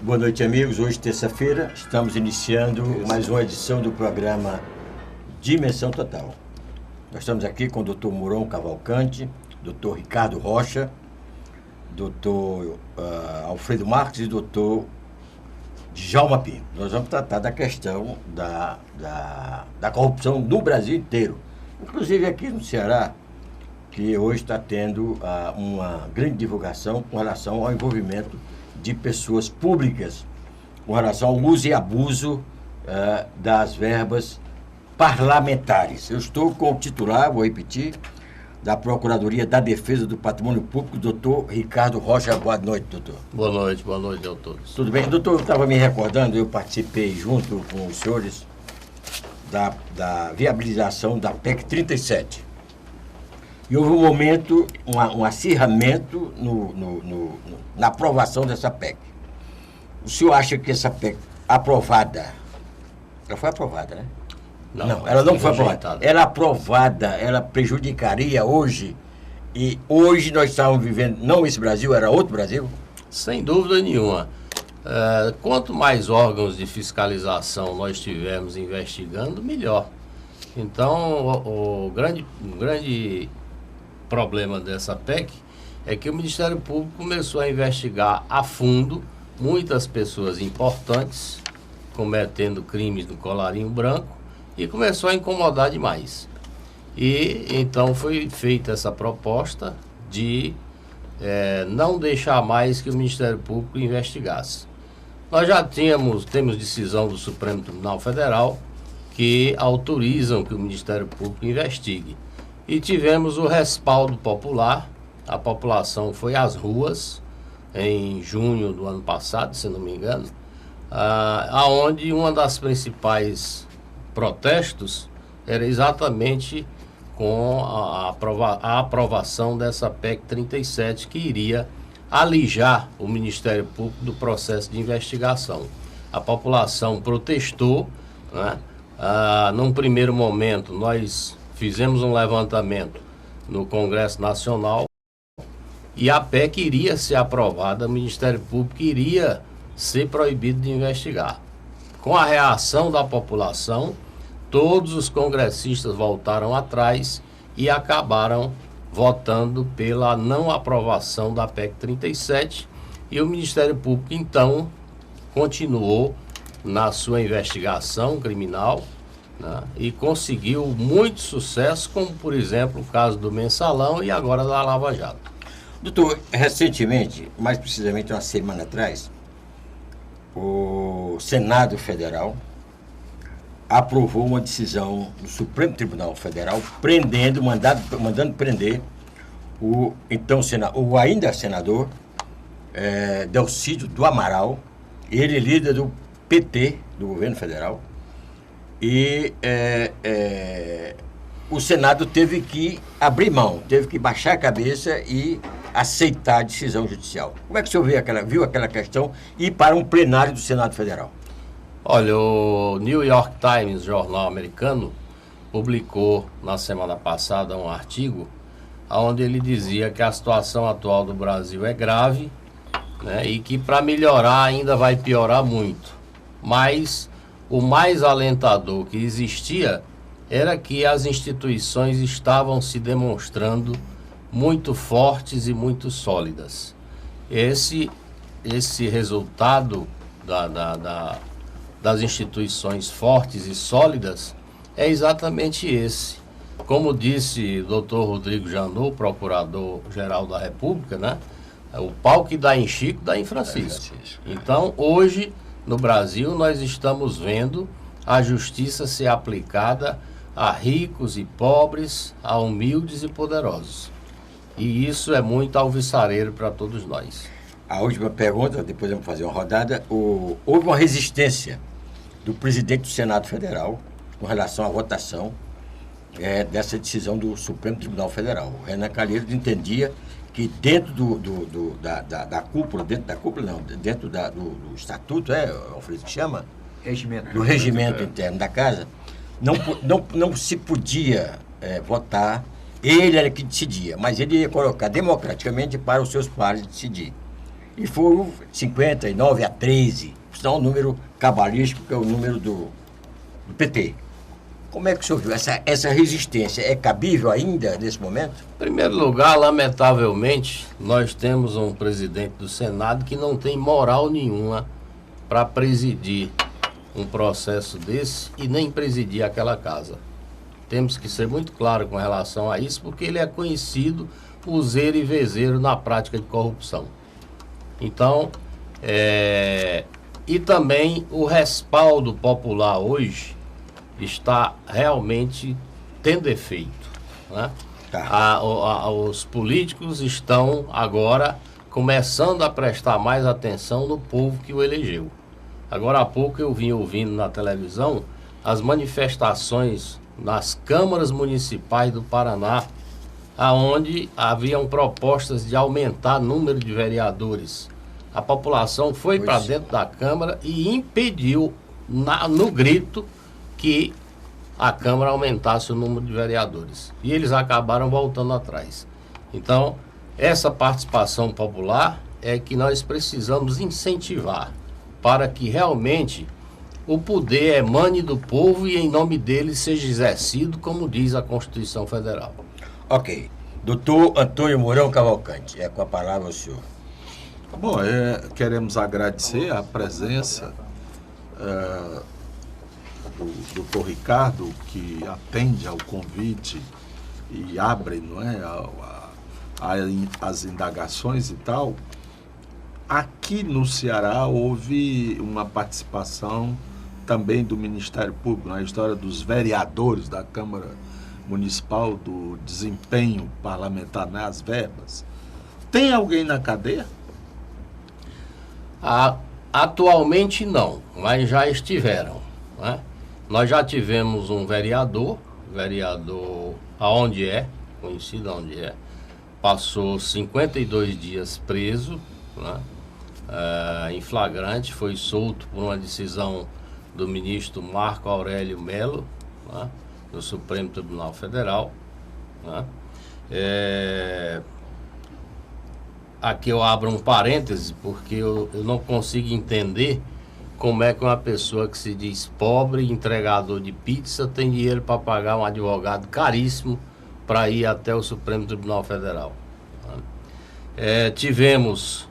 Boa noite, amigos. Hoje, terça-feira, estamos iniciando mais uma edição do programa Dimensão Total. Nós estamos aqui com o Dr. Mourão Cavalcante, Dr. Ricardo Rocha, Dr. Alfredo Marques e Dr. Djalma Pinto. Nós vamos tratar da questão da corrupção no Brasil inteiro, inclusive aqui no Ceará, que hoje está tendo uma grande divulgação com relação ao envolvimento de pessoas públicas, com relação ao uso e abuso das verbas parlamentares. Eu estou com o titular, vou repetir, da Procuradoria da Defesa do Patrimônio Público, doutor Ricardo Rocha. Boa noite, doutor. Boa noite a todos. Tudo bem? Doutor, eu estava me recordando, eu participei junto com os senhores da viabilização da PEC 37. E houve um momento, um acirramento na aprovação dessa PEC. O senhor acha que essa PEC aprovada, ela foi aprovada, né? Não, ela não foi aprovada. Ela aprovada, ela prejudicaria hoje, e hoje nós estávamos vivendo, não esse Brasil, era outro Brasil? Sem dúvida nenhuma. Quanto mais órgãos de fiscalização nós tivermos investigando, melhor. Então, o grande problema dessa PEC é que o Ministério Público começou a investigar a fundo muitas pessoas importantes cometendo crimes do colarinho branco e começou a incomodar demais. E então foi feita essa proposta de não deixar mais que o Ministério Público investigasse. Nós já temos decisão do Supremo Tribunal Federal que autorizam que o Ministério Público investigue. E tivemos o respaldo popular, a população foi às ruas em junho do ano passado, se não me engano, aonde uma das principais protestos era exatamente com a aprovação dessa PEC 37, que iria alijar o Ministério Público do processo de investigação. A população protestou, né? Num primeiro momento, nós fizemos um levantamento no Congresso Nacional e a PEC iria ser aprovada, o Ministério Público iria ser proibido de investigar. Com a reação da população, todos os congressistas voltaram atrás e acabaram votando pela não aprovação da PEC 37, e o Ministério Público, então, continuou na sua investigação criminal, né, e conseguiu muito sucesso, como, por exemplo, o caso do Mensalão e agora da Lava Jato. Doutor, recentemente, mais precisamente uma semana atrás, o Senado Federal aprovou uma decisão do Supremo Tribunal Federal mandando prender o ainda senador Delcídio do Amaral, ele líder do PT, do governo federal, e o Senado teve que abrir mão, teve que baixar a cabeça e aceitar a decisão judicial. Como é que o senhor viu aquela questão e para um plenário do Senado Federal? Olha, o New York Times, jornal americano, publicou na semana passada um artigo onde ele dizia que a situação atual do Brasil é grave, né, e que para melhorar ainda vai piorar muito. Mas o mais alentador que existia era que as instituições estavam se demonstrando muito fortes e muito sólidas. Esse resultado das instituições fortes e sólidas é exatamente esse. Como disse o Dr. Rodrigo Janot, Procurador-Geral da República, né? O pau que dá em Chico, dá em Francisco. Então, hoje, no Brasil, nós estamos vendo a justiça ser aplicada a ricos e pobres, a humildes e poderosos. E isso é muito alvissareiro para todos nós. A última pergunta, depois vamos fazer uma rodada. Houve uma resistência do presidente do Senado Federal com relação à votação dessa decisão do Supremo Tribunal Federal. O Renan Calheiros entendia que dentro da cúpula, dentro do estatuto, Alfredo, que chama? Do regimento interno da casa, não se podia votar, ele era que decidia, mas ele ia colocar democraticamente para os seus pares decidir. e foram 59-13. Isso é um número cabalístico, que é o número do PT. Como é que o senhor viu? Essa resistência é cabível ainda nesse momento? Em primeiro lugar, lamentavelmente, nós temos um presidente do Senado que não tem moral nenhuma para presidir um processo desse e nem presidir aquela casa. Temos que ser muito claro com relação a isso, porque ele é conhecido useiro e vezeiro na prática de corrupção. Então, e também o respaldo popular hoje está realmente tendo efeito, né? Os políticos estão agora começando a prestar mais atenção no povo que o elegeu. Agora há pouco eu vim ouvindo na televisão as manifestações nas câmaras municipais do Paraná, aonde haviam propostas de aumentar o número de vereadores. A população foi para dentro da Câmara e impediu, no grito, que a Câmara aumentasse o número de vereadores. E eles acabaram voltando atrás. Então, essa participação popular é que nós precisamos incentivar para que realmente o poder emane do povo e em nome dele seja exercido, como diz a Constituição Federal. Ok. Doutor Antônio Mourão Cavalcante, é com a palavra o senhor. Bom, queremos agradecer a presença do doutor Ricardo, que atende ao convite e abre, não é, as indagações e tal. Aqui no Ceará houve uma participação também do Ministério Público na história dos vereadores da Câmara Municipal, do desempenho parlamentar nas verbas. Tem alguém na cadeia? Atualmente não, mas já estiveram, né? Nós já tivemos um vereador conhecido aonde é, passou 52 dias preso, né? Em flagrante, foi solto por uma decisão do ministro Marco Aurélio Melo, né? Do Supremo Tribunal Federal, né? Aqui eu abro um parêntese, porque eu não consigo entender como é que uma pessoa que se diz pobre, entregador de pizza, tem dinheiro para pagar um advogado caríssimo para ir até o Supremo Tribunal Federal. Tivemos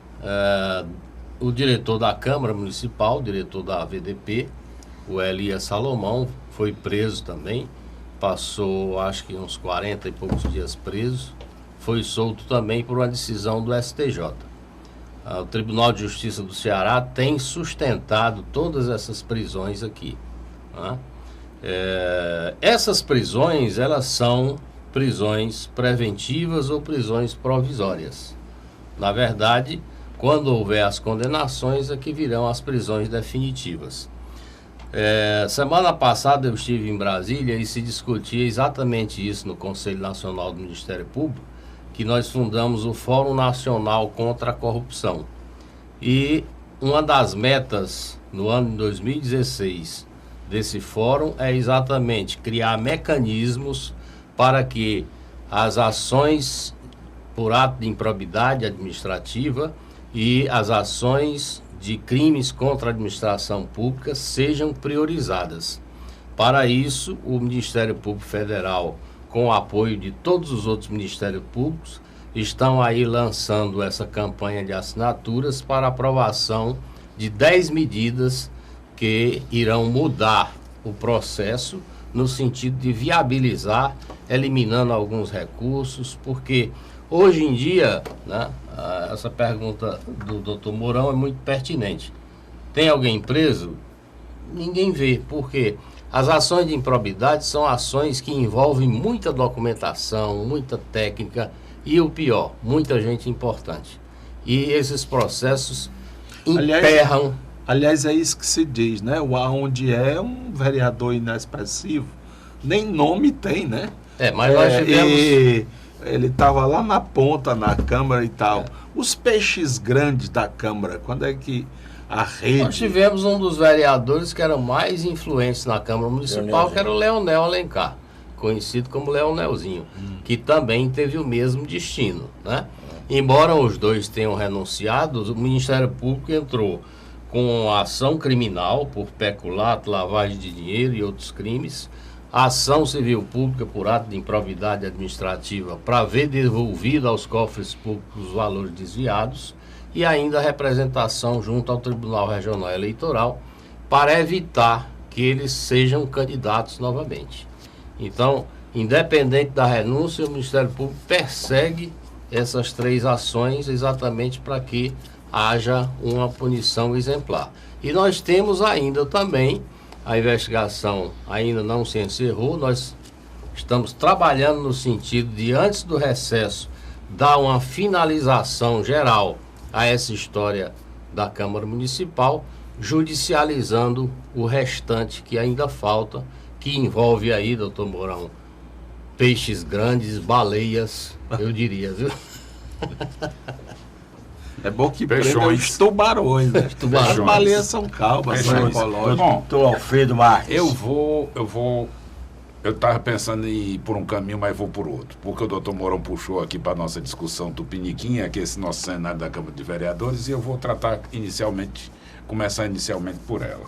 o diretor da Câmara Municipal, o diretor da VDP, o Elias Salomão, foi preso também, passou acho que uns 40 e poucos dias preso. Foi solto também por uma decisão do STJ. O Tribunal de Justiça do Ceará tem sustentado todas essas prisões aqui, né? Essas prisões, elas são prisões preventivas ou prisões provisórias. Na verdade, quando houver as condenações, é que virão as prisões definitivas. Semana passada eu estive em Brasília e se discutia exatamente isso no Conselho Nacional do Ministério Público, que nós fundamos o Fórum Nacional contra a Corrupção. E uma das metas no ano de 2016 desse fórum é exatamente criar mecanismos para que as ações por ato de improbidade administrativa e as ações de crimes contra a administração pública sejam priorizadas. Para isso, o Ministério Público Federal, com o apoio de todos os outros ministérios públicos, estão aí lançando essa campanha de assinaturas para aprovação de 10 medidas que irão mudar o processo no sentido de viabilizar, eliminando alguns recursos, porque hoje em dia, né, essa pergunta do doutor Mourão é muito pertinente. Tem alguém preso? Ninguém vê, por quê? As ações de improbidade são ações que envolvem muita documentação, muita técnica e, o pior, muita gente importante. E esses processos emperram... Aliás, é isso que se diz, né? Onde é um vereador inexpressivo, nem nome tem, né? Mas nós tivemos... Ele estava lá na ponta, na Câmara e tal. Os peixes grandes da Câmara, quando é que... a rede... Nós tivemos um dos vereadores que eram mais influentes na Câmara Municipal, que era o Leonel Alencar, conhecido como Leonelzinho, que também teve o mesmo destino, né? embora os dois tenham renunciado, o Ministério Público entrou com ação criminal por peculato, lavagem de dinheiro e outros crimes, ação civil pública por ato de improbidade administrativa para ver devolvido aos cofres públicos os valores desviados e ainda a representação junto ao Tribunal Regional Eleitoral para evitar que eles sejam candidatos novamente. Então, independente da renúncia, o Ministério Público persegue essas 3 ações exatamente para que haja uma punição exemplar. E nós temos ainda também, a investigação ainda não se encerrou, nós estamos trabalhando no sentido de, antes do recesso, dar uma finalização geral a essa história da Câmara Municipal, judicializando o restante que ainda falta, que envolve aí, doutor Mourão, peixes grandes, baleias, eu diria, viu? É bom que prendam os tubarões, né? As baleias são calmas, são ecológicas. Bom, doutor Alfredo Marques. Eu estava pensando em ir por um caminho, mas vou por outro. Porque o doutor Mourão puxou aqui para a nossa discussão tupiniquinha, que é esse nosso cenário da Câmara de Vereadores, e eu vou começar inicialmente por ela.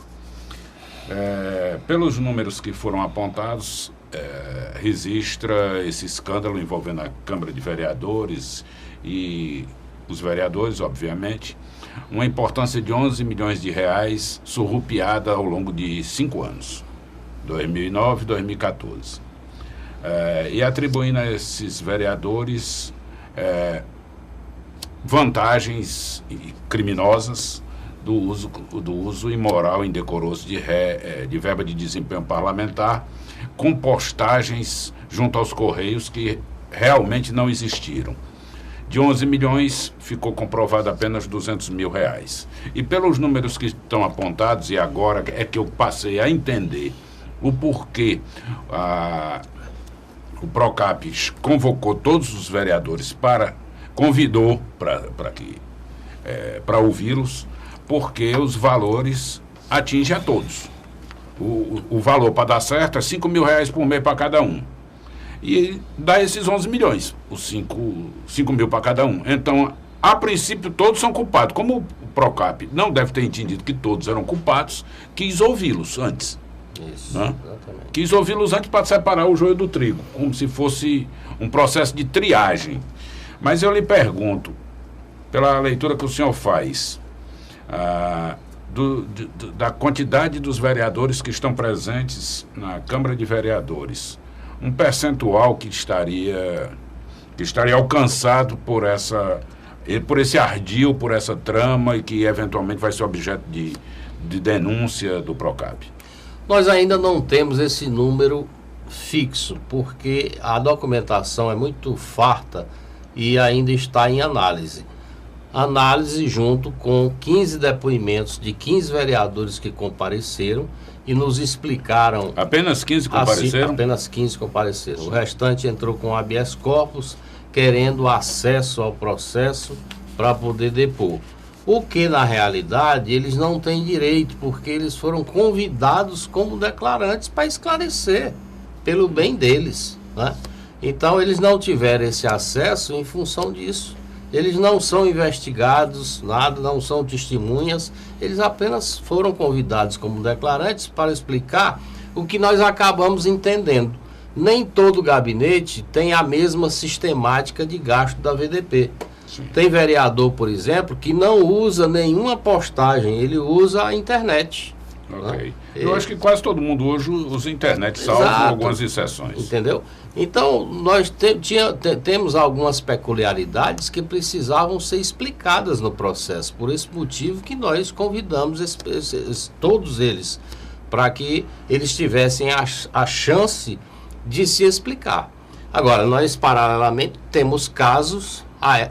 Pelos números que foram apontados, registra esse escândalo envolvendo a Câmara de Vereadores e os vereadores, obviamente, uma importância de 11 milhões de reais surrupiada ao longo de 5 anos, 2009 e 2014. E atribuindo a esses vereadores vantagens criminosas do uso imoral e indecoroso de verba de desempenho parlamentar, com postagens junto aos Correios que realmente não existiram. De 11 milhões, ficou comprovado apenas 200 mil reais. E pelos números que estão apontados, e agora é que eu passei a entender o porquê o Procap convocou todos os vereadores convidou para ouvi-los, porque os valores atingem a todos. O valor para dar certo é 5 mil reais por mês para cada um. E dá esses 11 milhões, os 5 mil para cada um. Então, a princípio, todos são culpados. Como o Procap não deve ter entendido que todos eram culpados, quis ouvi-los antes. Isso, né? Exatamente. Quis ouvi-los antes para separar o joio do trigo, como se fosse um processo de triagem. Mas eu lhe pergunto, pela leitura que o senhor faz, da quantidade dos vereadores que estão presentes na Câmara de Vereadores, um percentual que estaria alcançado por esse ardil, por essa trama, e que eventualmente vai ser objeto de denúncia do Procap? Nós ainda não temos esse número fixo, porque a documentação é muito farta e ainda está em análise. Análise junto com 15 depoimentos de 15 vereadores que compareceram e nos explicaram... Apenas 15 compareceram? Apenas 15 compareceram. O restante entrou com habeas corpus, querendo acesso ao processo para poder depor. O que, na realidade, eles não têm direito, porque eles foram convidados como declarantes para esclarecer, pelo bem deles, né? Então, eles não tiveram esse acesso em função disso. Eles não são investigados, nada, não são testemunhas, eles apenas foram convidados como declarantes para explicar o que nós acabamos entendendo. Nem todo gabinete tem a mesma sistemática de gasto da VDP. Sim. Tem vereador, por exemplo, que não usa nenhuma postagem, ele usa a internet. Ok. Né? Eu acho que quase todo mundo hoje usa a internet, salvo algumas exceções. Entendeu? Então, nós temos algumas peculiaridades que precisavam ser explicadas no processo. Por esse motivo que nós convidamos todos eles, para que eles tivessem a chance de se explicar. Agora, nós, paralelamente, temos casos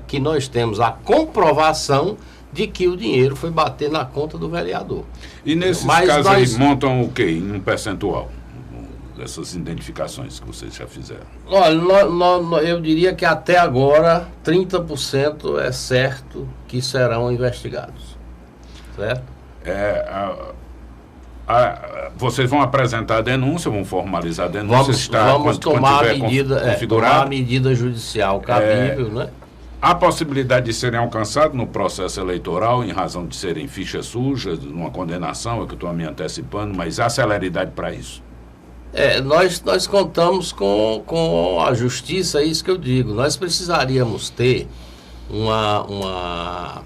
que nós temos a comprovação de que o dinheiro foi bater na conta do vereador. E nesses casos aí montam o quê? Em um percentual? Dessas identificações que vocês já fizeram? Olha, eu diria que até agora 30% é certo que serão investigados. Certo? Vocês vão apresentar a denúncia, vão formalizar a denúncia? Vamos tomar a medida judicial cabível, né? Há possibilidade de serem alcançados no processo eleitoral em razão de serem fichas sujas, numa condenação, é que eu estou me antecipando, mas há celeridade para isso? Nós contamos com a justiça, é isso que eu digo. Nós precisaríamos ter uma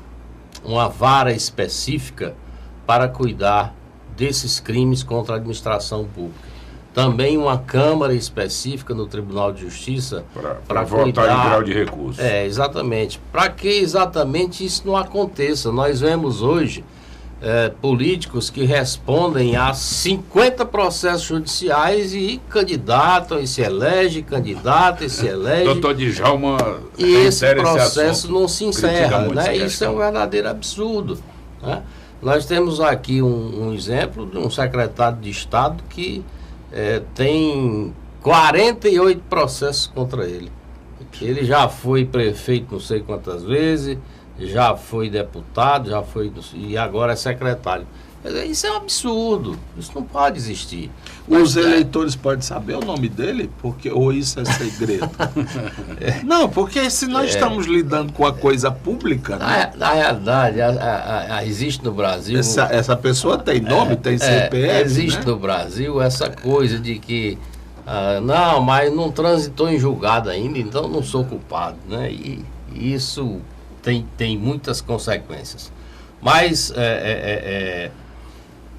vara específica para cuidar desses crimes contra a administração pública. Também uma Câmara específica no Tribunal de Justiça para votar em grau de recurso. Exatamente. Para que exatamente isso não aconteça? Nós vemos hoje políticos que respondem a 50 processos judiciais e candidatam, e se elege, candidata e se elege. Doutor Djalma, e esse processo não se encerra, né? Isso é um verdadeiro absurdo, né? Nós temos aqui um exemplo de um secretário de Estado que tem 48 processos contra ele. Ele já foi prefeito não sei quantas vezes, já foi deputado, e agora é secretário. Isso é um absurdo, isso não pode existir. Os eleitores podem saber o nome dele? Ou isso é segredo? Não, porque se nós estamos lidando com a coisa pública... Né? Na realidade, existe no Brasil... Essa pessoa tem nome, tem CPF, existe, né? No Brasil essa coisa de que... não, mas não transitou em julgado ainda, então não sou culpado, né? E isso tem muitas consequências. Mas...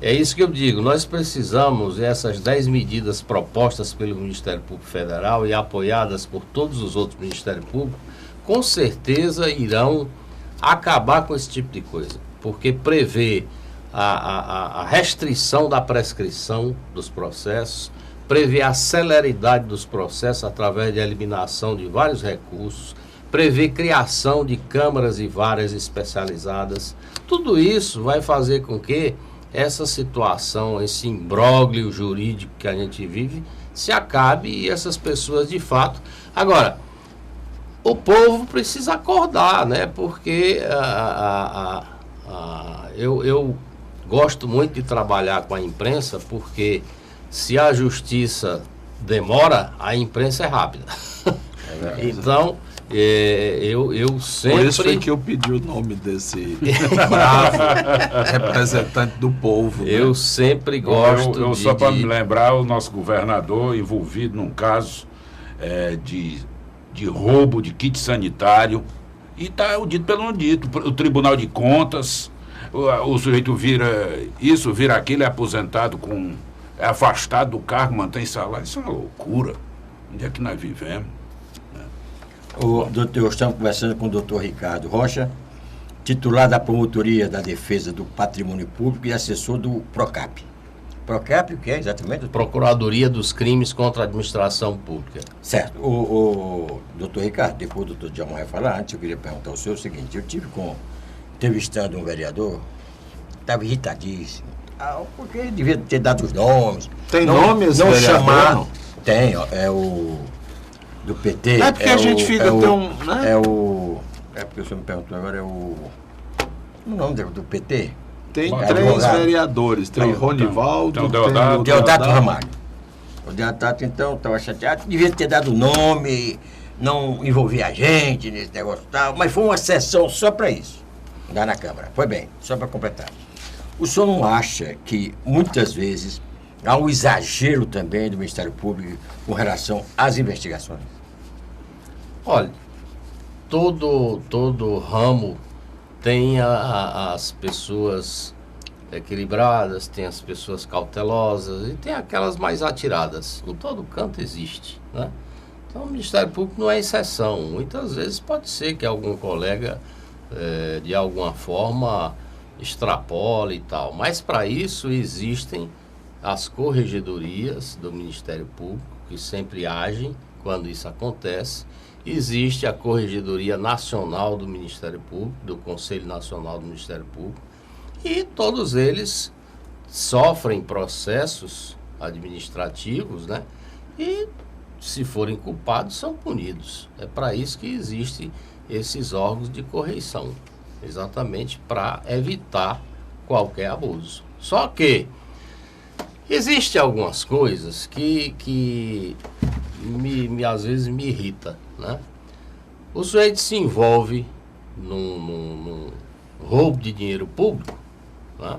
É isso que eu digo, nós precisamos, essas 10 medidas propostas pelo Ministério Público Federal e apoiadas por todos os outros Ministérios Públicos, com certeza irão acabar com esse tipo de coisa, porque prevê a restrição da prescrição dos processos, prevê a celeridade dos processos através de eliminação de vários recursos, prevê criação de câmaras e varas especializadas. Tudo isso vai fazer com que essa situação, esse imbróglio jurídico que a gente vive, se acabe e essas pessoas de fato... Agora, o povo precisa acordar, né? Porque eu gosto muito de trabalhar com a imprensa, porque se a justiça demora, a imprensa é rápida. Então... eu sempre... Por isso foi que eu pedi o nome desse bravo representante do povo. Eu sempre gosto Só para me lembrar, o nosso governador envolvido num caso de roubo de kit sanitário, e está o dito pelo não dito. O Tribunal de Contas, o sujeito vira isso, vira aquilo, é aposentado, é afastado do cargo, mantém salário. Isso é uma loucura. Onde é que nós vivemos? Estamos conversando com o doutor Ricardo Rocha, titular da Promotoria da Defesa do Patrimônio Público e assessor do PROCAP. PROCAP, o que é exatamente? Procuradoria dos Crimes contra a Administração Pública. Certo. O doutor Ricardo, depois o doutor Djalma vai falar, antes eu queria perguntar ao senhor o seguinte: eu tive entrevistando um vereador, estava irritadíssimo, porque ele devia ter dado os nomes. Tem nomes, não vereador? Chamar. Tem, é o... do PT. É porque a gente fica tão... Né? É porque o senhor me perguntou agora, o nome do PT? Tem três vereadores, tem o Ronivaldo, tem o Deodato Ramalho. O Deodato, então, estava chateado, devia ter dado nome, não envolver a gente nesse negócio e tal, mas foi uma sessão só para isso, lá na Câmara. Foi bem, só para completar. O senhor não acha que, muitas vezes, há um exagero também do Ministério Público com relação às investigações? Olha, todo ramo tem as pessoas equilibradas, tem as pessoas cautelosas e tem aquelas mais atiradas. Em todo canto existe, né? Então o Ministério Público não é exceção. Muitas vezes pode ser que algum colega, de alguma forma, extrapole e tal. Mas para isso existem as corregedorias do Ministério Público, que sempre agem quando isso acontece. Existe a Corregedoria Nacional do Ministério Público, do Conselho Nacional do Ministério Público, e todos eles sofrem processos administrativos, né? E, se forem culpados, são punidos. É para isso que existem esses órgãos de correição, exatamente para evitar qualquer abuso. Só que existem algumas coisas que às vezes me irrita, né? O sujeito se envolve num roubo de dinheiro público, né?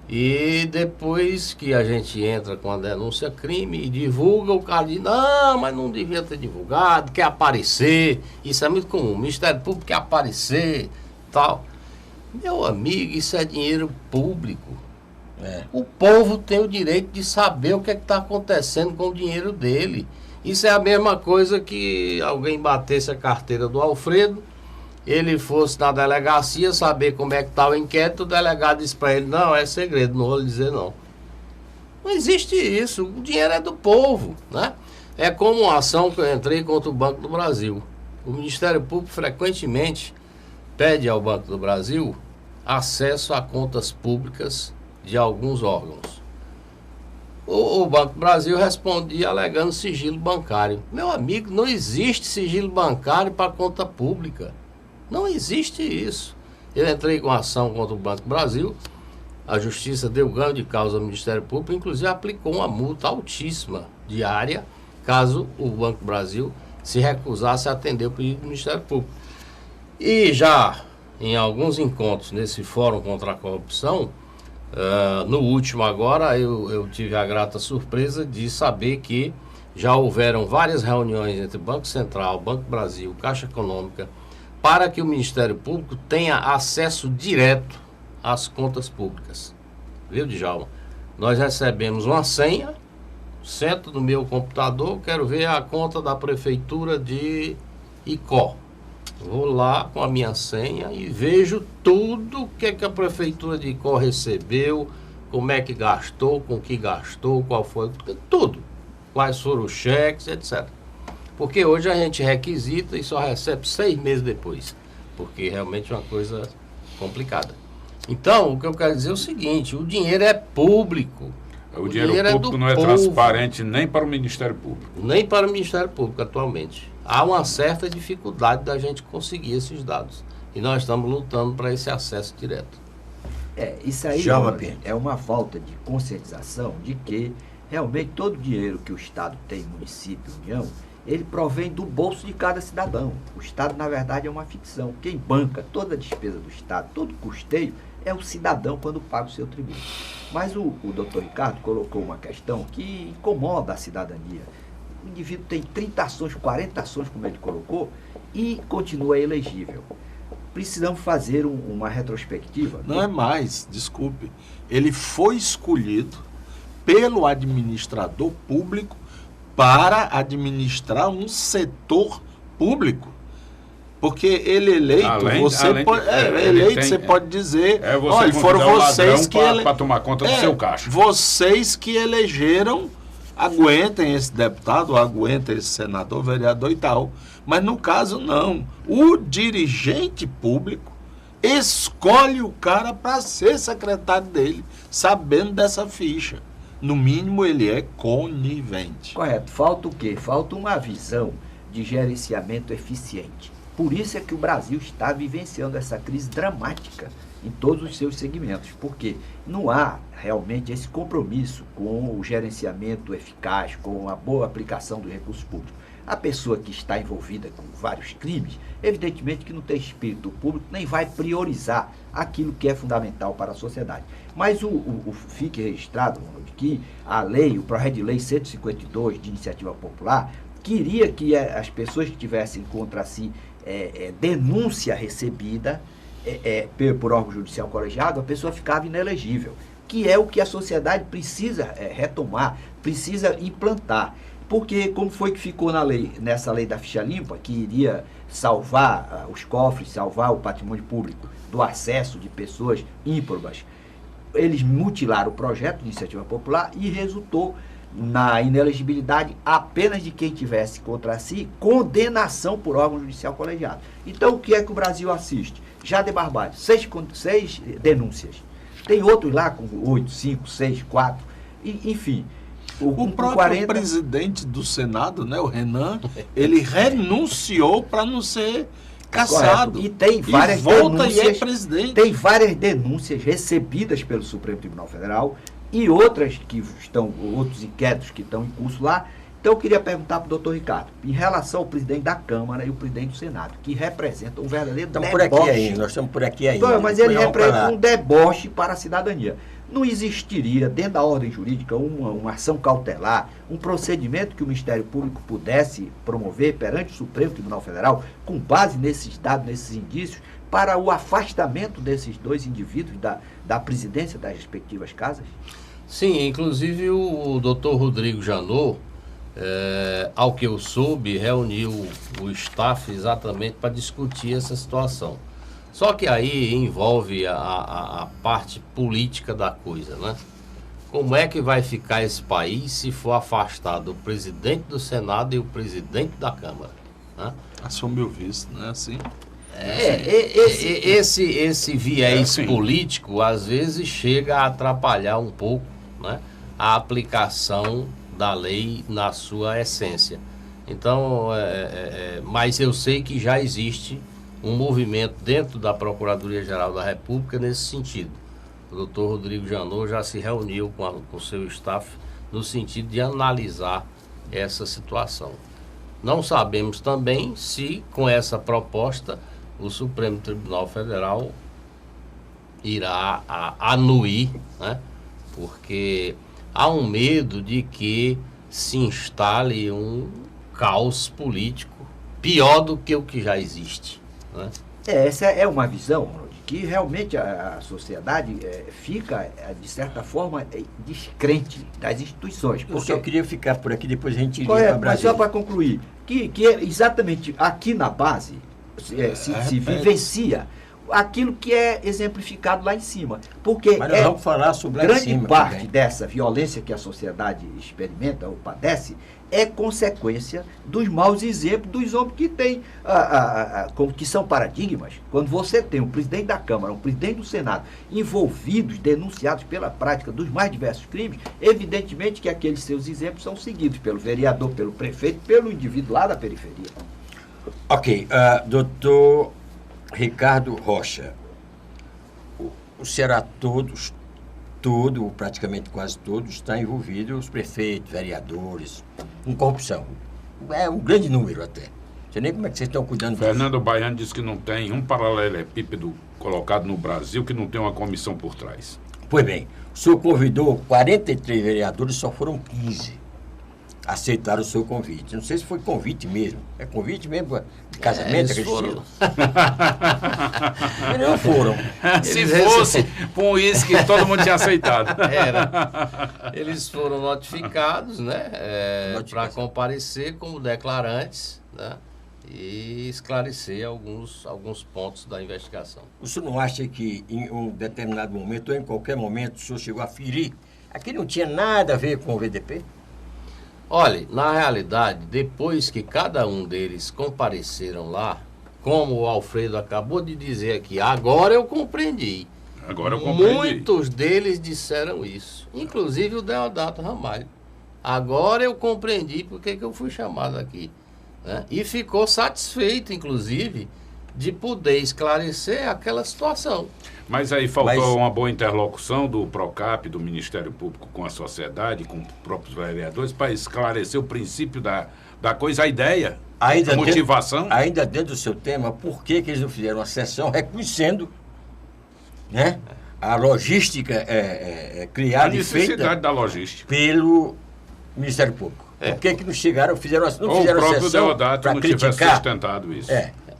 E depois que a gente entra com a denúncia crime e divulga, o cara diz, não, mas não devia ter divulgado, quer aparecer, isso é muito comum, o Ministério Público quer aparecer, tal. Meu amigo, isso é dinheiro público. O povo tem o direito de saber o que está acontecendo com o dinheiro dele. Isso é a mesma coisa que alguém batesse a carteira do Alfredo, ele fosse na delegacia saber como é que está o inquérito, o delegado disse para ele, não, é segredo, não vou lhe dizer não. Não existe isso, o dinheiro é do povo, né? É como uma ação que eu entrei contra o Banco do Brasil. O Ministério Público frequentemente pede ao Banco do Brasil acesso a contas públicas de alguns órgãos. O Banco do Brasil respondia alegando sigilo bancário. Meu amigo, não existe sigilo bancário para conta pública. Não existe isso. Eu entrei com ação contra o Banco do Brasil, a Justiça deu ganho de causa ao Ministério Público, inclusive aplicou uma multa altíssima diária, caso o Banco do Brasil se recusasse a atender o pedido do Ministério Público. E já em alguns encontros nesse Fórum contra a Corrupção, no último agora, eu tive a grata surpresa de saber que já houveram várias reuniões entre Banco Central, Banco do Brasil, Caixa Econômica, para que o Ministério Público tenha acesso direto às contas públicas. Viu, Djalma? Nós recebemos uma senha, sento no meu computador, quero ver a conta da Prefeitura de Icó. Vou lá com a minha senha e vejo tudo o que a Prefeitura de Icó recebeu, como é que gastou, com que gastou, qual foi, tudo. Quais foram os cheques, etc. Porque hoje a gente requisita e só recebe 6 meses depois. Porque realmente é uma coisa complicada. Então, o que eu quero dizer é o seguinte, o dinheiro é público. O dinheiro público não é transparente nem para o Ministério Público. Nem para o Ministério Público atualmente. Há uma certa dificuldade da gente conseguir esses dados. E nós estamos lutando para esse acesso direto. Isso aí é uma falta de conscientização de que realmente todo o dinheiro que o Estado tem, município, União, ele provém do bolso de cada cidadão. O Estado, na verdade, é uma ficção. Quem banca toda a despesa do Estado, todo o custeio, é o cidadão quando paga o seu tributo. Mas o doutor Ricardo colocou uma questão que incomoda a cidadania. O indivíduo tem 30 ações, 40 ações, como ele colocou, e continua elegível. Precisamos fazer uma retrospectiva. Não é mais, desculpe. Ele foi escolhido pelo administrador público para administrar um setor público. Porque ele eleito, você pode dizer, olha, foram vocês que para tomar conta do seu caixa. Vocês que elegeram, aguentem esse deputado, aguentem esse senador, vereador e tal. Mas no caso não. O dirigente público escolhe o cara para ser secretário dele, sabendo dessa ficha. No mínimo ele é conivente. Correto. Falta o quê? Falta uma visão de gerenciamento eficiente. Por isso é que o Brasil está vivenciando essa crise dramática em todos os seus segmentos, porque não há realmente esse compromisso com o gerenciamento eficaz, com a boa aplicação dos recursos públicos. A pessoa que está envolvida com vários crimes, evidentemente que não tem espírito público, nem vai priorizar aquilo que é fundamental para a sociedade. Mas fique registrado, Ronald, que a lei, o projeto de lei 152 de iniciativa popular, queria que as pessoas que tivessem contra si denúncia recebida por órgão judicial colegiado, a pessoa ficava inelegível, que é o que a sociedade precisa retomar, precisa implantar. Porque como foi que ficou nessa lei da ficha limpa, que iria salvar os cofres, salvar o patrimônio público do acesso de pessoas ímprobas, eles mutilaram o projeto de iniciativa popular e resultou na inelegibilidade apenas de quem tivesse contra si condenação por órgão judicial colegiado. Então, o que é que o Brasil assiste? Já de barbárie, 6 denúncias. Tem outros lá com 8, 5, 6, 4, enfim. O próprio presidente do Senado, né, o Renan, ele renunciou para não ser cassado. Correto. E tem várias denúncias. E é presidente. Tem várias denúncias recebidas pelo Supremo Tribunal Federal e outros inquéritos que estão em curso lá, Então eu queria perguntar para o doutor Ricardo, em relação ao presidente da Câmara e o presidente do Senado, que representam um verdadeiro Estamos deboche. por aqui ainda, nós estamos por aqui ainda. Então, mas ele Depois vamos pra representa lá. um deboche para a cidadania. Não existiria, dentro da ordem jurídica, uma ação cautelar, um procedimento que o Ministério Público pudesse promover perante o Supremo Tribunal Federal, com base nesses dados, nesses indícios, para o afastamento desses dois indivíduos da presidência das respectivas casas? Sim, inclusive o doutor Rodrigo Janot, ao que eu soube, reuniu o staff exatamente para discutir essa situação. Só que aí envolve a parte política da coisa, né? Como é que vai ficar esse país se for afastado o presidente do Senado e o presidente da Câmara? Né? Assume o vice, não é assim? Esse viés sim. político, às vezes, chega a atrapalhar um pouco, né, a aplicação da lei na sua essência. Então, mas eu sei que já existe um movimento dentro da Procuradoria-Geral da República nesse sentido. O doutor Rodrigo Janot já se reuniu com o seu staff no sentido de analisar essa situação. Não sabemos também se, com essa proposta, o Supremo Tribunal Federal irá anuir, né? Porque há um medo de que se instale um caos político pior do que o que já existe, né? Essa é uma visão, Ronald, que realmente a sociedade fica, de certa forma, descrente das instituições. Eu só queria ficar por aqui, depois a gente iria para Mas Brasília. só para concluir, que exatamente aqui na base se vivencia aquilo que é exemplificado lá em cima. Porque Mas nós vamos falar sobre lá em grande cima parte também. dessa violência que a sociedade experimenta ou padece é consequência dos maus exemplos dos homens que têm, que são paradigmas. Quando você tem um presidente da Câmara, um presidente do Senado envolvidos, denunciados pela prática dos mais diversos crimes, evidentemente que aqueles seus exemplos são seguidos pelo vereador, pelo prefeito, pelo indivíduo lá da periferia. Ok, doutor Ricardo Rocha, o Ceará praticamente quase todos, está envolvido, os prefeitos, vereadores, com corrupção. É um grande número até. Não sei nem como é que vocês estão cuidando disso. Fernando Baiano disse que não tem um paralelepípedo colocado no Brasil que não tem uma comissão por trás. Pois bem, o senhor convidou 43 vereadores, só foram 15 aceitaram o seu convite. Não sei se foi convite mesmo. É convite mesmo de casamento? Eles foram. Eles não foram. Se fosse com uísque, todo mundo tinha aceitado. Eles foram notificados, né, para comparecer como declarantes, né, e esclarecer alguns pontos da investigação. O senhor não acha que em um determinado momento, ou em qualquer momento, o senhor chegou a ferir? Aqui não tinha nada a ver com o VDP? Olha, na realidade, depois que cada um deles compareceram lá, como o Alfredo acabou de dizer aqui, agora eu compreendi. Agora eu compreendi. Muitos deles disseram isso, inclusive o Deodato Ramalho. Agora eu compreendi porque que eu fui chamado aqui, né? E ficou satisfeito, inclusive, de poder esclarecer aquela situação. Mas aí faltou uma boa interlocução do PROCAP, do Ministério Público com a sociedade, com os próprios vereadores, para esclarecer o princípio da coisa, a ideia, a motivação. Ainda dentro do seu tema, por que eles não fizeram uma sessão reconhecendo, né, a logística criada e feita... A necessidade da logística. ...pelo Ministério Público. Por que não chegaram, não fizeram Ou o próprio sessão Deodato não tivesse sustentado isso.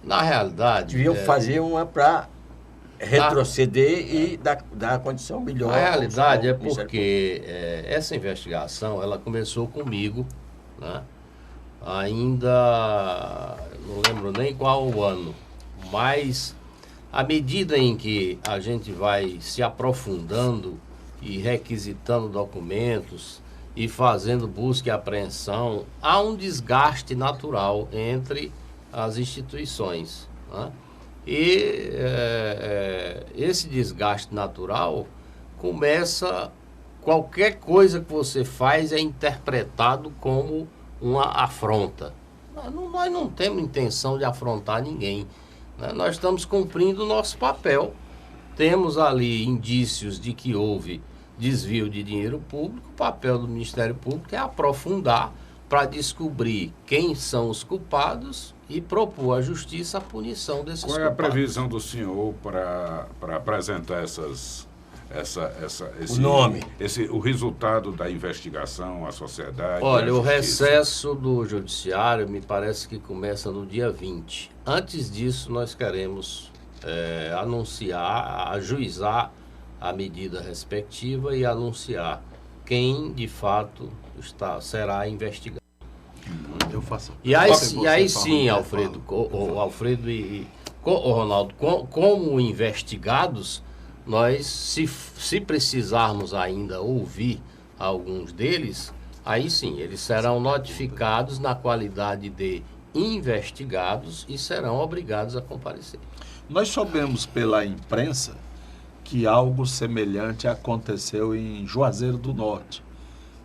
Na realidade... Deviam fazer uma para retroceder e dar a condição melhor. Na realidade é porque essa investigação, ela começou comigo, né? Ainda não lembro nem qual o ano, mas à medida em que a gente vai se aprofundando e requisitando documentos e fazendo busca e apreensão, há um desgaste natural entre as instituições, né? E esse desgaste natural começa, qualquer coisa que você faz é interpretado como uma afronta. Nós não temos intenção de afrontar ninguém, né? Nós estamos cumprindo o nosso papel. Temos ali indícios de que houve desvio de dinheiro público. O papel do Ministério Público é aprofundar para descobrir quem são os culpados e propor à justiça a punição desses Qual é a culpados. previsão do senhor para apresentar O nome. o resultado da investigação, a sociedade? Olha, a o justiça? recesso do judiciário me parece que começa no dia 20. Antes disso, nós queremos anunciar, ajuizar a medida respectiva e anunciar quem, de fato, será investigado. Eu faço. E aí, Você e aí fala, sim, eu Alfredo, falo. o Alfredo o Ronaldo, como investigados, nós, se precisarmos ainda ouvir alguns deles, aí sim, eles serão notificados na qualidade de investigados e serão obrigados a comparecer. Nós soubemos pela imprensa que algo semelhante aconteceu em Juazeiro do Norte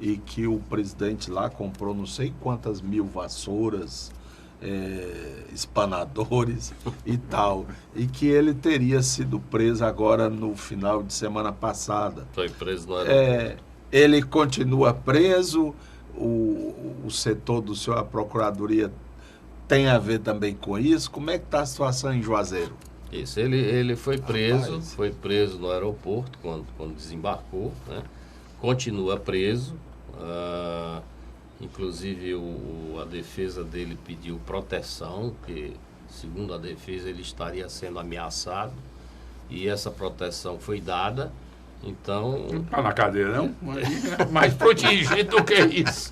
e que o presidente lá comprou não sei quantas mil vassouras, espanadores e tal, e que ele teria sido preso agora no final de semana passada. Foi preso no aeroporto. Ele continua preso, o setor do senhor, a Procuradoria, tem a ver também com isso? Como é que está a situação em Juazeiro? Isso, ele foi preso, Rapaz. foi preso no aeroporto quando desembarcou, né? Continua preso. Inclusive a defesa dele pediu proteção, porque segundo a defesa ele estaria sendo ameaçado e essa proteção foi dada. Então, Não está na cadeia, não? Mais protegido do que isso.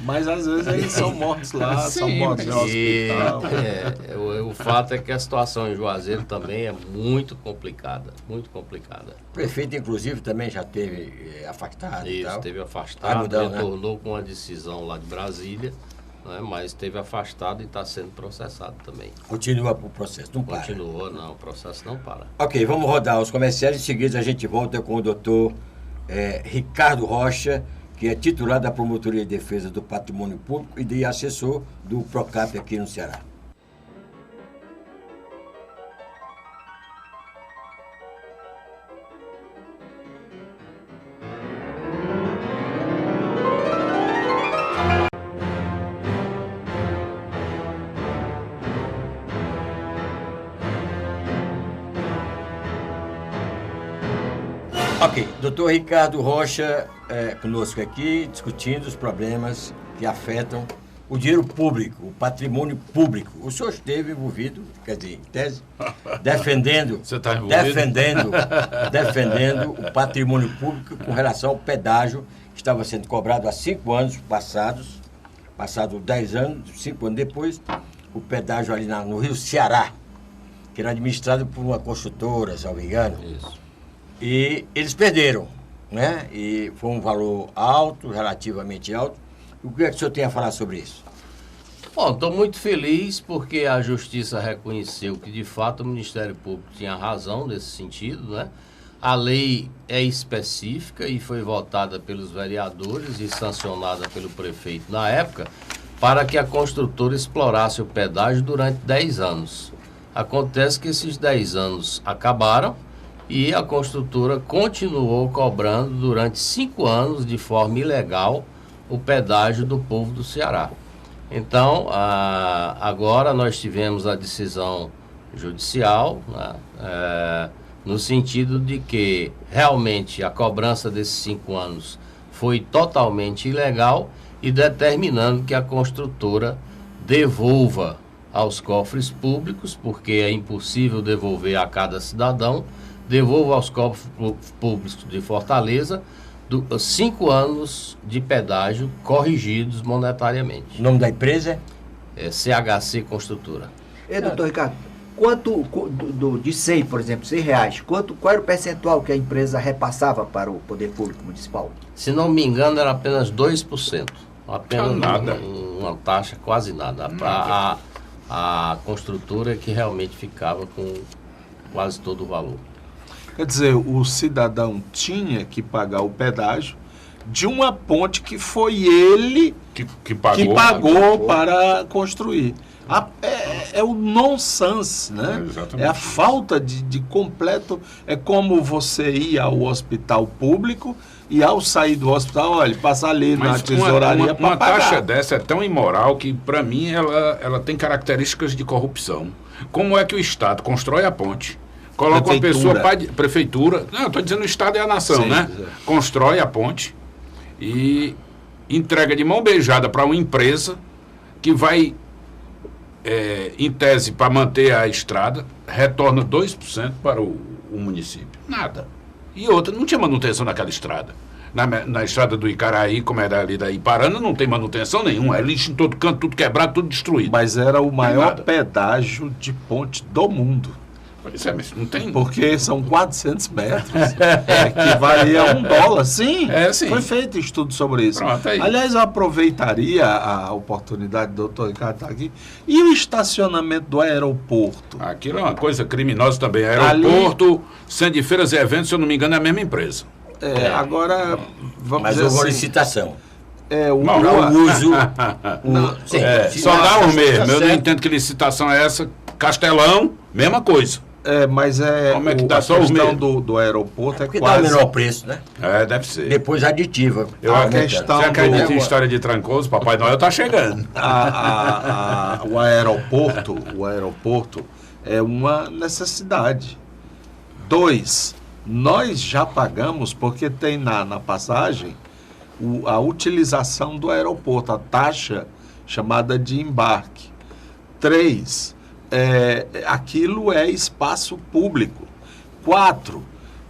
Mas às vezes eles são mortos lá, são Sim, mortos no e, hospital. o fato é que a situação em Juazeiro também é muito complicada, muito complicada. O prefeito, inclusive, também já teve afastado e Isso, tal. teve Vai afastado, mudar, né? retornou com uma decisão lá de Brasília, né, mas teve afastado e está sendo processado também. Continua o processo, não para. Continua, não, o processo não para. Ok, vamos rodar os comerciais. Em seguida a gente volta com o doutor Ricardo Rocha, que é titular da Promotoria de Defesa do Patrimônio Público e de assessor do PROCAP aqui no Ceará. Ok, doutor Ricardo Rocha conosco aqui, discutindo os problemas que afetam o dinheiro público, o patrimônio público. O senhor esteve envolvido, quer dizer, em tese, defendendo, Você está envolvido? defendendo o patrimônio público com relação ao pedágio que estava sendo cobrado há 5 anos passados, 10 anos, 5 anos depois, o pedágio ali no Rio Ceará, que era administrado por uma construtora, se não me engano. Isso. E eles perderam, né? E foi um valor alto, relativamente alto. O que é que o senhor tem a falar sobre isso? Bom, estou muito feliz porque a Justiça reconheceu que, de fato, o Ministério Público tinha razão nesse sentido, né? A lei é específica e foi votada pelos vereadores e sancionada pelo prefeito na época para que a construtora explorasse o pedágio durante 10 anos. Acontece que esses 10 anos acabaram e a construtora continuou cobrando durante 5 anos de forma ilegal o pedágio do povo do Ceará. Então, agora nós tivemos a decisão judicial, né, no sentido de que realmente a cobrança desses 5 anos foi totalmente ilegal e determinando que a construtora devolva aos cofres públicos, porque é impossível devolver a cada cidadão, devolva aos cofres públicos de Fortaleza 5 anos de pedágio corrigidos monetariamente. O nome da empresa? É CHC Construtora. Doutor Ricardo, quanto de 100, por exemplo, R$100, qual era o percentual que a empresa repassava para o Poder Público Municipal? Se não me engano, era apenas 2%. Apenas Nada. uma taxa, quase nada. A construtora que realmente ficava com quase todo o valor. Quer dizer, o cidadão tinha que pagar o pedágio de uma ponte que foi ele Que pagou. que pagou para construir. é o nonsense, né? Exatamente É a isso. falta de completo. É como você ir ao hospital público e ao sair do hospital, olha, passar ali na Mas tesouraria para uma pagar. taxa dessa é tão imoral que, para mim, ela tem características de corrupção. Como é que o Estado constrói a ponte, coloca uma pessoa prefeitura, não, estou dizendo o Estado é a nação, Sim, né? é. Constrói a ponte e entrega de mão beijada para uma empresa que vai, em tese, para manter a estrada, retorna 2% para o município. Nada. E outra, não tinha manutenção naquela estrada. Na estrada do Icaraí, como era ali da Iparana, não tem manutenção nenhuma. É lixo em todo canto, tudo quebrado, tudo destruído. Mas era o maior nada. pedágio de ponte do mundo. Pois é, mas não tem. Porque são 400 metros. Que valia $1. Sim, Sim. Foi feito estudo sobre isso. Pronto, aí. Aliás, eu aproveitaria a oportunidade do doutor Ricardo estar aqui. E o estacionamento do aeroporto? Aquilo é uma coisa criminosa também. Aeroporto, Centro de Feiras e Eventos, se eu não me engano, é a mesma empresa. Agora, vamos Mas dizer houve uma assim, licitação. Não, Para o uso. Sim, Só dá o mesmo. Eu não certo. entendo que licitação é essa. Castelão, mesma coisa. mas Como é que dá a só os questão mesmos? do aeroporto é Porque dá o quase... menor preço, né? Deve ser. Depois aditiva. Eu a aumentando. questão Você acredita do- em história de Trancoso? Papai Noel tá chegando. O aeroporto é uma necessidade. 2, nós já pagamos, porque tem na passagem a utilização do aeroporto, a taxa chamada de embarque. 3, aquilo é espaço público. 4,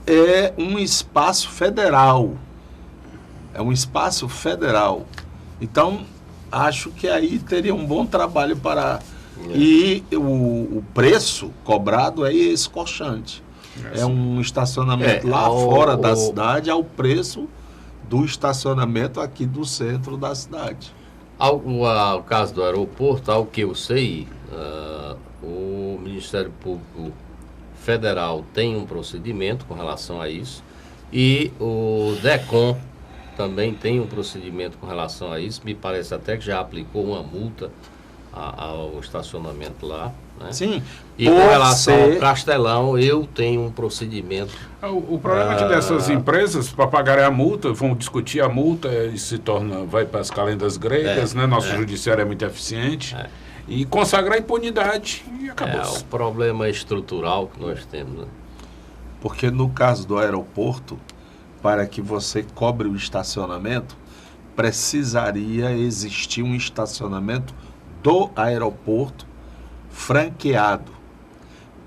é um espaço federal. É um espaço federal. Então, acho que aí teria um bom trabalho para... E o preço cobrado é escorchante. É um estacionamento lá fora da cidade ao preço do estacionamento aqui do centro da cidade. O caso do aeroporto, ao que eu sei, o Ministério Público Federal tem um procedimento com relação a isso e o DECOM também tem um procedimento com relação a isso. Me parece até que já aplicou uma multa ao estacionamento lá, né? Sim. E com relação ao Castelão, eu tenho um procedimento. O problema é que dessas empresas, para pagarem a multa, vão discutir a multa e vai para as calendas gregas, né? Nosso judiciário é muito eficiente. E consagrar a impunidade e acabou. É o problema estrutural que nós temos, né? Porque no caso do aeroporto, para que você cobre o estacionamento, precisaria existir um estacionamento do aeroporto franqueado.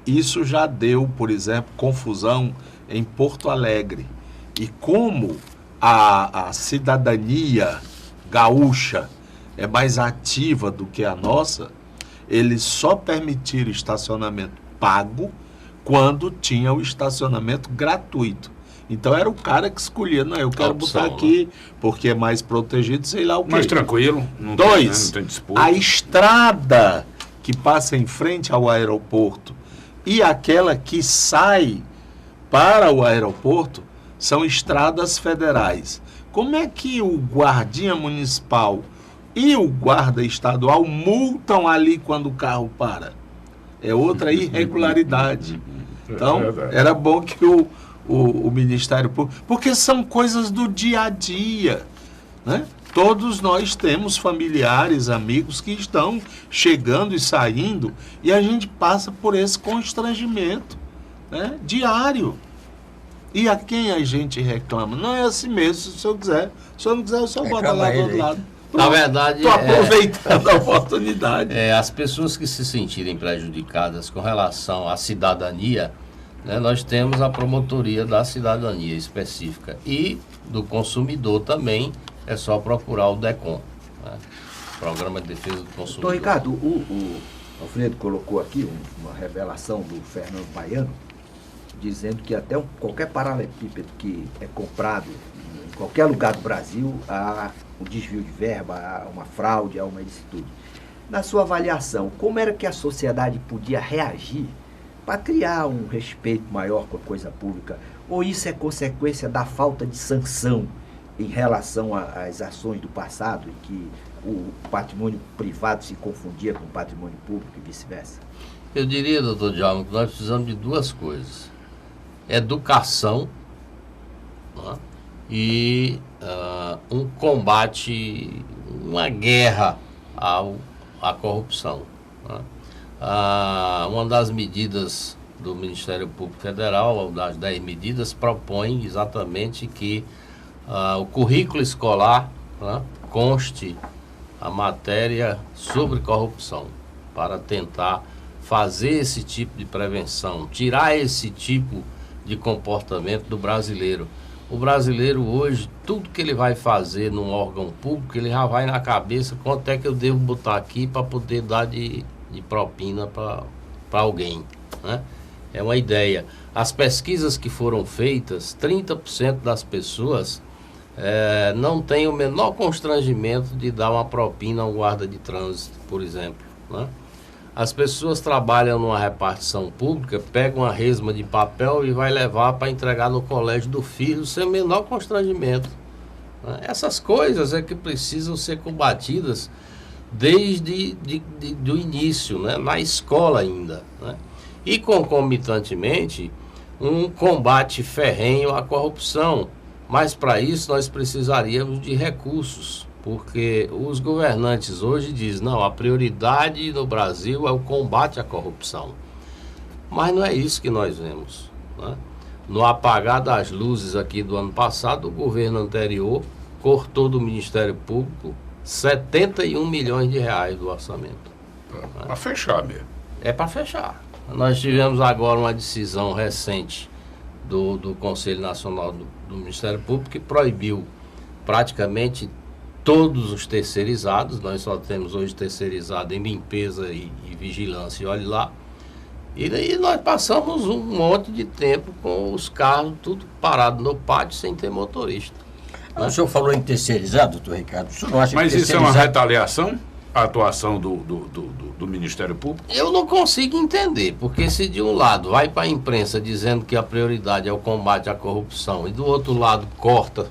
Isso já deu, por exemplo, confusão em Porto Alegre. E como a cidadania gaúcha é mais ativa do que a nossa, eles só permitiram estacionamento pago quando tinha o estacionamento gratuito. Então era o cara que escolhia, não, eu quero Opção, botar aqui porque é mais protegido, sei lá o quê. Mais tranquilo. Não 2, não tem disputa. a estrada que passa em frente ao aeroporto e aquela que sai para o aeroporto são estradas federais. Como é que o guardinha municipal e o guarda estadual multam ali quando o carro para? É outra irregularidade. Então, era bom que o Ministério Público... Porque são coisas do dia a dia, né? Todos nós temos familiares, amigos que estão chegando e saindo e a gente passa por esse constrangimento, né? Diário. E a quem a gente reclama? Não é assim mesmo, se o senhor quiser. Se o senhor não quiser, o senhor bota lá do outro lado. Na verdade, Estou aproveitando a oportunidade. as pessoas que se sentirem prejudicadas com relação à cidadania, né, nós temos a promotoria da cidadania específica e do consumidor também, é só procurar o DECOM, né? Programa de Defesa do Consumidor. Doutor Ricardo, o Alfredo colocou aqui uma revelação do Fernando Baiano, dizendo que até qualquer paralelepípedo que é comprado em qualquer lugar do Brasil, há um desvio de verba, há uma fraude, há uma ilicitude. Na sua avaliação, como era que a sociedade podia reagir para criar um respeito maior com a coisa pública? Ou isso é consequência da falta de sanção em relação às ações do passado, em que o patrimônio privado se confundia com o patrimônio público e vice-versa? Eu diria, doutor Djalma, que nós precisamos de duas coisas. Educação, né, e um combate, uma guerra à corrupção. Né. Uma das medidas do Ministério Público Federal, das 10 medidas, propõe exatamente que o currículo escolar, né, conste a matéria sobre corrupção, para tentar fazer esse tipo de prevenção, tirar esse tipo de comportamento do brasileiro. O brasileiro hoje, tudo que ele vai fazer num órgão público, ele já vai na cabeça quanto é que eu devo botar aqui para poder dar de propina para alguém, né? É uma ideia. As pesquisas que foram feitas, 30% das pessoas não tem o menor constrangimento de dar uma propina a um guarda de trânsito, por exemplo, né? As pessoas trabalham numa repartição pública, pegam uma resma de papel e vai levar para entregar no colégio do filho sem o menor constrangimento, né? Essas coisas é que precisam ser combatidas desde do início, né? Na escola ainda, né? E concomitantemente um combate ferrenho à corrupção. Mas para isso nós precisaríamos de recursos, porque os governantes hoje dizem, não, a prioridade no Brasil é o combate à corrupção. Mas não é isso que nós vemos, né? No apagar das luzes aqui do ano passado, o governo anterior cortou do Ministério Público 71 milhões de reais do orçamento. Para fechar mesmo. É para fechar. Nós tivemos agora uma decisão recente do Conselho Nacional do Ministério Público que proibiu praticamente todos os terceirizados. Nós só temos hoje terceirizado em limpeza e vigilância, e olhe lá. E daí nós passamos um monte de tempo com os carros tudo parado no pátio sem ter motorista. O senhor falou em terceirizado, doutor Ricardo. O senhor não acha Mas que isso é uma retaliação? A atuação do Ministério Público? Eu não consigo entender, porque se de um lado vai para a imprensa dizendo que a prioridade é o combate à corrupção e do outro lado corta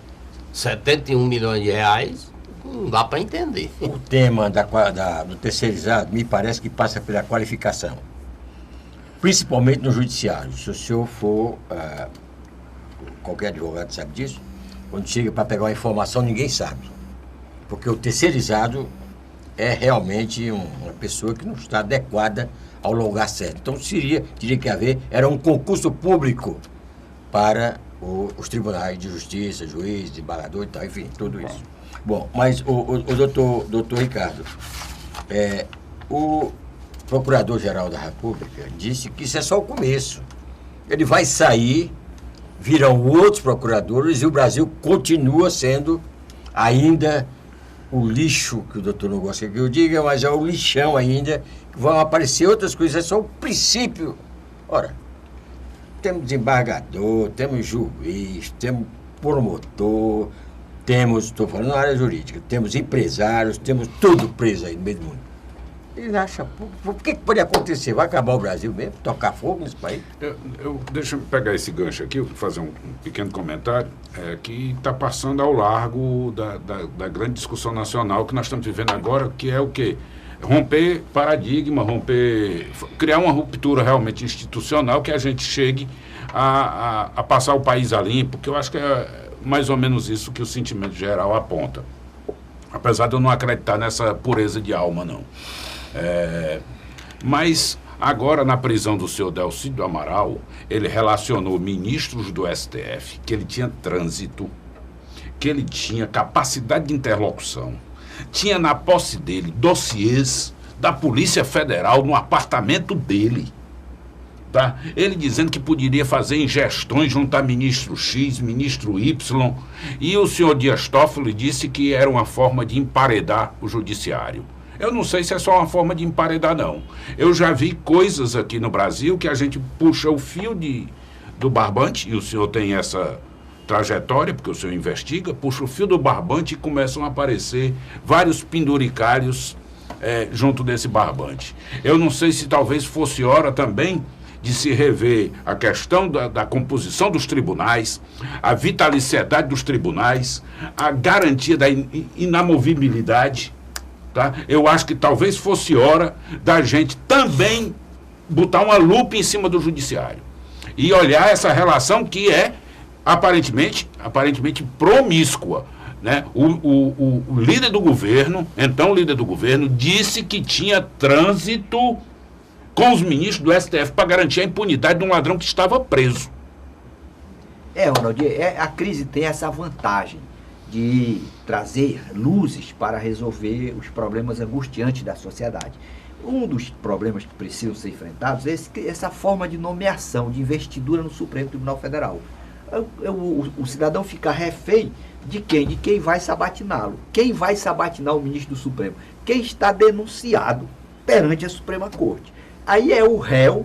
71 milhões de reais, não dá para entender. O tema do terceirizado me parece que passa pela qualificação, principalmente no judiciário. Se o senhor for, qualquer advogado sabe disso, quando chega para pegar uma informação ninguém sabe, porque o terceirizado é realmente uma pessoa que não está adequada ao lugar certo. Então teria que haver, era um concurso público para os tribunais de justiça, juiz, desembargador e tal, enfim, tudo isso. Bom, mas o doutor Ricardo, o Procurador-Geral da República disse que isso é só o começo. Ele vai sair, virão outros procuradores e o Brasil continua sendo ainda o lixo, que o doutor não gosta que eu diga, mas é o lixão ainda, que vão aparecer outras coisas, é só o princípio. Ora, temos desembargador, temos juiz, temos promotor, temos, estou falando na área jurídica, temos empresários, temos tudo preso aí no meio do mundo. Eles acham, por que pode acontecer? Vai acabar o Brasil mesmo? Tocar fogo nesse país? Deixa eu pegar esse gancho aqui, fazer um pequeno comentário, que está passando ao largo da grande discussão nacional que nós estamos vivendo agora, que é o quê? Romper paradigma, criar uma ruptura realmente institucional, que a gente chegue a passar o país a limpo, porque eu acho que é mais ou menos isso que o sentimento geral aponta. Apesar de eu não acreditar nessa pureza de alma, não. Mas agora, na prisão do senhor Delcídio Amaral, ele relacionou ministros do STF, que ele tinha trânsito, que ele tinha capacidade de interlocução, tinha na posse dele dossiês da Polícia Federal no apartamento dele. Tá? Ele dizendo que poderia fazer ingestões junto a ministro X, ministro Y, e o senhor Dias Toffoli disse que era uma forma de emparedar o judiciário. Eu não sei se é só uma forma de emparedar, não. Eu já vi coisas aqui no Brasil que a gente puxa o fio do barbante, e o senhor tem essa trajetória, porque o senhor investiga, puxa o fio do barbante e começam a aparecer vários penduricários junto desse barbante. Eu não sei se talvez fosse hora também de se rever a questão da composição dos tribunais, a vitaliciedade dos tribunais, a garantia da inamovibilidade. Tá? Eu acho que talvez fosse hora da gente também botar uma lupa em cima do judiciário e olhar essa relação que é aparentemente promíscua. Né? O líder do governo, então o líder do governo, disse que tinha trânsito com os ministros do STF para garantir a impunidade de um ladrão que estava preso. Ronaldo, a crise tem essa vantagem de trazer luzes para resolver os problemas angustiantes da sociedade. Um dos problemas que precisam ser enfrentados é essa forma de nomeação, de investidura no Supremo Tribunal Federal. O cidadão fica refém de quem? De quem vai sabatiná-lo. Quem vai sabatinar o ministro do Supremo? Quem está denunciado perante a Suprema Corte. Aí é o réu,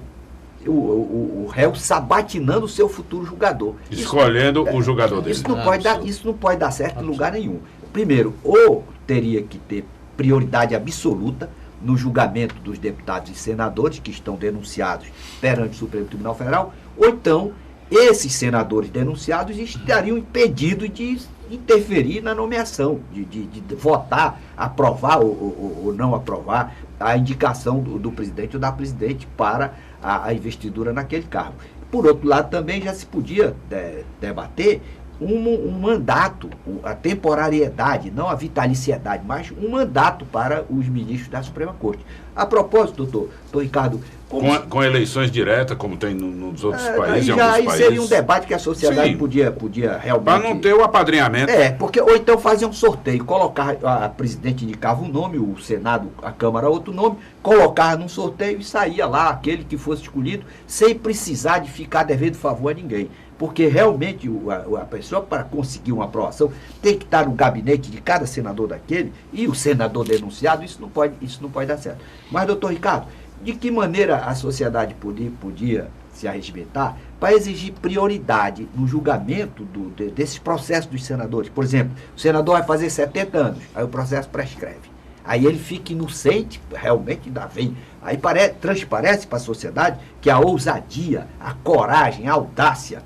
o réu sabatinando o seu futuro julgador. Escolhendo o julgador dele. Isso não pode dar certo em lugar nenhum. Primeiro, ou teria que ter prioridade absoluta no julgamento dos deputados e senadores que estão denunciados perante o Supremo Tribunal Federal, ou então esses senadores denunciados estariam impedidos de interferir na nomeação, de votar, aprovar ou não aprovar a indicação do presidente ou da presidente para a investidura naquele cargo. Por outro lado, também já se podia debater um mandato, a temporariedade, não a vitaliciedade, mas um mandato para os ministros da Suprema Corte. A propósito, doutor Ricardo... Com eleições diretas, como tem nos outros países, em alguns aí países. Seria um debate que a sociedade podia realmente... Para não ter o apadrinhamento. Ou então fazer um sorteio, colocar, a presidente indicava um nome, o Senado, a Câmara outro nome, colocar num sorteio e saía lá aquele que fosse escolhido, sem precisar de ficar devendo favor a ninguém. Porque realmente a pessoa, para conseguir uma aprovação, tem que estar no gabinete de cada senador daquele, e o senador denunciado, isso não pode dar certo. Mas, doutor Ricardo, de que maneira a sociedade podia se arregimentar para exigir prioridade no julgamento desses processos dos senadores? Por exemplo, o senador vai fazer 70 anos, aí o processo prescreve. Aí ele fica inocente, realmente ainda vem. Aí transparece para a sociedade que a ousadia, a coragem, a audácia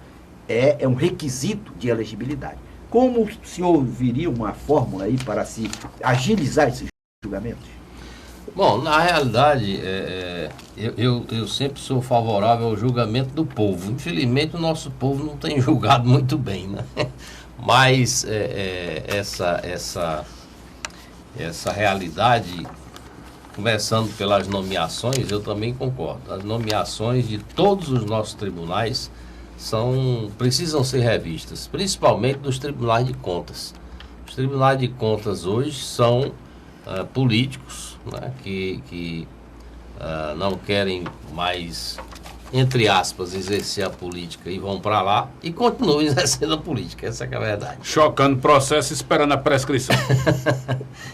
é um requisito de elegibilidade. Como o senhor viria uma fórmula aí para se agilizar esses julgamentos? Bom, na realidade, eu sempre sou favorável ao julgamento do povo. Infelizmente, o nosso povo não tem julgado muito bem, né? Mas essa realidade, começando pelas nomeações, eu também concordo. As nomeações de todos os nossos tribunais precisam ser revistas, principalmente dos tribunais de contas. Os tribunais de contas hoje são políticos, né, que não querem mais, entre aspas, exercer a política e vão para lá e continuam exercendo a política. Essa que é a verdade. Chocando o processo, esperando a prescrição.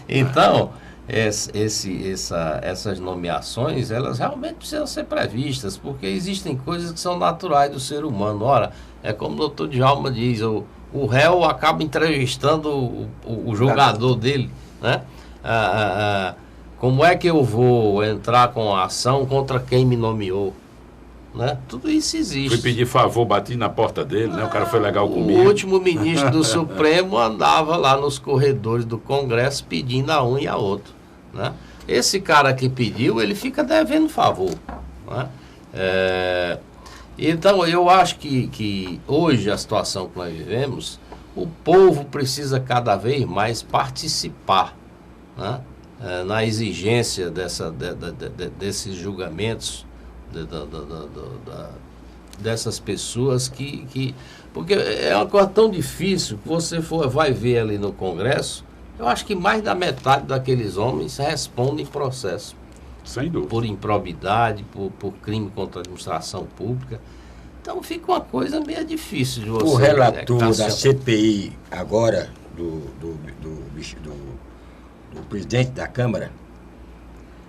Então, essas nomeações, elas realmente precisam ser previstas, porque existem coisas que são naturais do ser humano. Ora, é como o doutor Djalma diz, o réu acaba entrevistando o julgador dele, né? Como é que eu vou entrar com a ação contra quem me nomeou? Né? Tudo isso existe. Fui pedir favor, bati na porta dele, né? O cara foi legal comigo. O último ministro do Supremo andava lá nos corredores do Congresso pedindo a um e a outro. Né? Esse cara que pediu, ele fica devendo favor. Né? Então, eu acho que hoje, a situação que nós vivemos, o povo precisa cada vez mais participar, né? Na exigência desses julgamentos, dessas pessoas porque é uma coisa tão difícil que você vai ver ali no Congresso. Eu acho que mais da metade daqueles homens respondem processo. Sem dúvida. Por improbidade, por crime contra a administração pública. Então fica uma coisa meio difícil de você... O relator da CPI agora, do presidente da Câmara,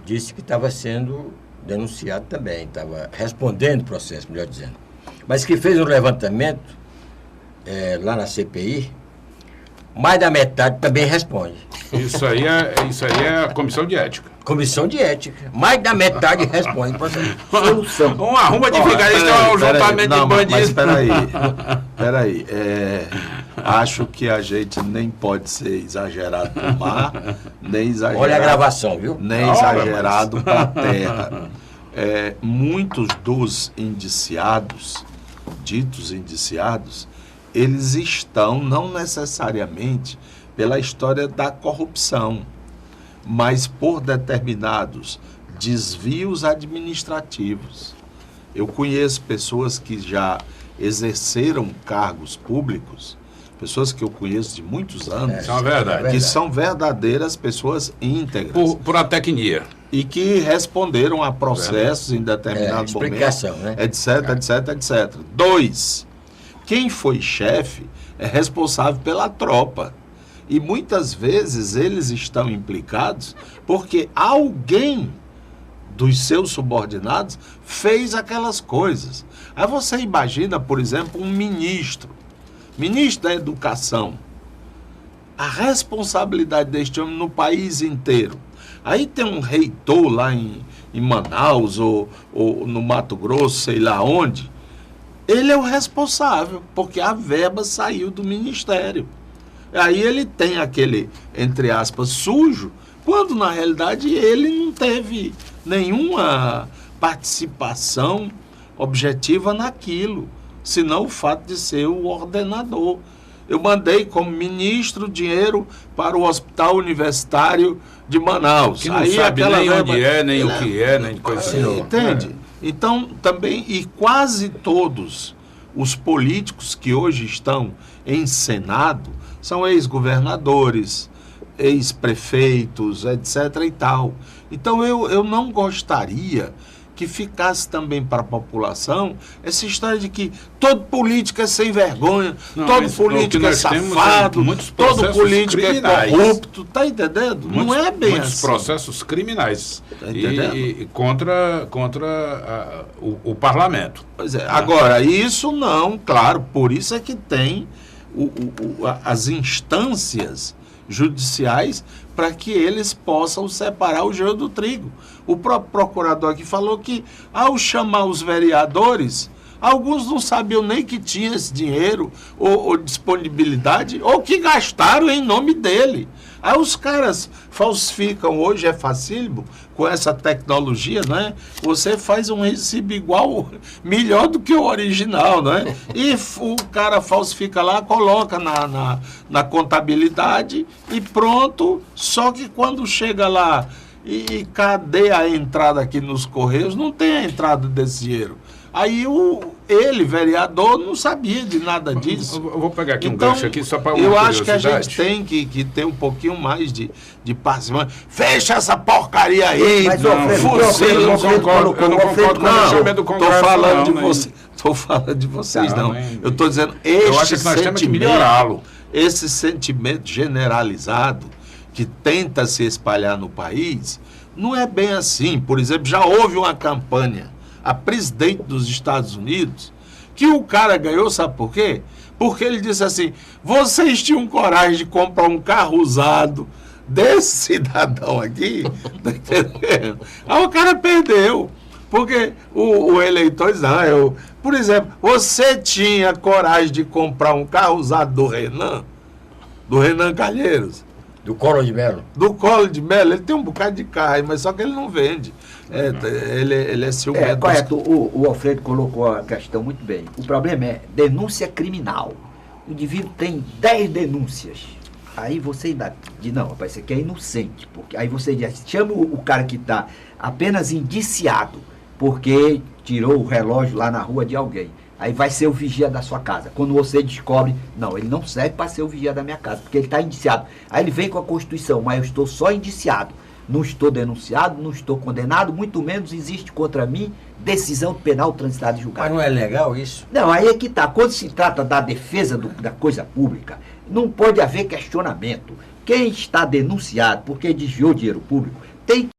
disse que estava sendo denunciado também, estava respondendo o processo, melhor dizendo. Mas que fez um levantamento lá na CPI, mais da metade também responde. Isso aí é a comissão de ética. Comissão de ética. Mais da metade responde. Solução. Um arruma de vigarista é um juntamento de bandidos. Mas peraí. Acho que a gente nem pode ser exagerado no mar, nem exagerado. Olha a gravação, viu? Nem exagerado para a terra. Muitos dos indiciados, ditos indiciados, eles estão não necessariamente pela história da corrupção, mas por determinados desvios administrativos. Eu conheço pessoas que já exerceram cargos públicos, pessoas que eu conheço de muitos anos, Isso é uma verdade. que são verdadeiras pessoas íntegras. Por a tecnia. E que responderam a processos em determinado momento, né? etc. 2. Quem foi chefe é responsável pela tropa. E muitas vezes eles estão implicados porque alguém dos seus subordinados fez aquelas coisas. Aí você imagina, por exemplo, um ministro da Educação. A responsabilidade deste homem no país inteiro. Aí tem um reitor lá em Manaus ou no Mato Grosso, sei lá onde. Ele é o responsável, porque a verba saiu do ministério. Aí ele tem aquele, entre aspas, sujo, quando na realidade ele não teve nenhuma participação objetiva naquilo, senão o fato de ser o ordenador. Eu mandei como ministro dinheiro para o Hospital Universitário de Manaus. Que não sabe nem onde nem o que é, nem coisa assim. Entende? Então, também, e quase todos os políticos que hoje estão em Senado são ex-governadores, ex-prefeitos, etc. e tal. Então, eu não gostaria que ficasse também para a população essa história de que todo político é sem vergonha, todo político é safado, todo político é corrupto, tá entendendo? Não é bem muitos assim. Processos criminais Tá entendendo? e contra o parlamento. Pois é. Agora, isso não, claro, por isso é que tem as instâncias judiciais para que eles possam separar o joio do trigo. O próprio procurador aqui falou que, ao chamar os vereadores, alguns não sabiam nem que tinha esse dinheiro ou disponibilidade, ou que gastaram em nome dele. Aí os caras falsificam, hoje é facílimo, com essa tecnologia, né? Você faz um recibo igual, melhor do que o original, né? E o cara falsifica lá, coloca na contabilidade e pronto. Só que quando chega lá e cadê a entrada aqui nos Correios, não tem a entrada desse dinheiro. Aí ele, vereador, não sabia de nada disso. Eu vou pegar aqui um gancho aqui só para uma eu acho que a curiosidade. gente tem que ter um pouquinho mais de parcimônia. Fecha essa porcaria aí. Mas, Eu não concordo com o fechamento do Congresso. Estou falando de vocês, não. Não, Eu estou dizendo, eu acho que nós temos que melhorá-lo. Esse sentimento generalizado que tenta se espalhar no país, não é bem assim. Por exemplo, já houve uma campanha a presidente dos Estados Unidos, que o cara ganhou, sabe por quê? Porque ele disse assim, vocês tinham coragem de comprar um carro usado desse cidadão aqui? Tá entendendo? Aí o cara perdeu, porque o eleitor diz, não, por exemplo, você tinha coragem de comprar um carro usado do Renan Calheiros? Do Collor de Mello. Do Collor de Mello, ele tem um bocado de carro aí, mas só que ele não vende. Ele é ciumento. Correto, o Alfredo colocou a questão muito bem. O problema é denúncia criminal. O indivíduo tem 10 denúncias. Aí você ainda diz, não, rapaz, isso aqui é inocente. Porque aí você diz, chama o cara que está apenas indiciado, porque tirou o relógio lá na rua de alguém. Aí vai ser o vigia da sua casa. Quando você descobre, não, ele não serve para ser o vigia da minha casa, porque ele está indiciado. Aí ele vem com a Constituição, mas eu estou só indiciado. Não estou denunciado, não estou condenado, muito menos existe contra mim decisão penal transitada e julgada. Mas não é legal isso? Não, aí é que está. Quando se trata da defesa da coisa pública, não pode haver questionamento. Quem está denunciado porque desviou dinheiro público tem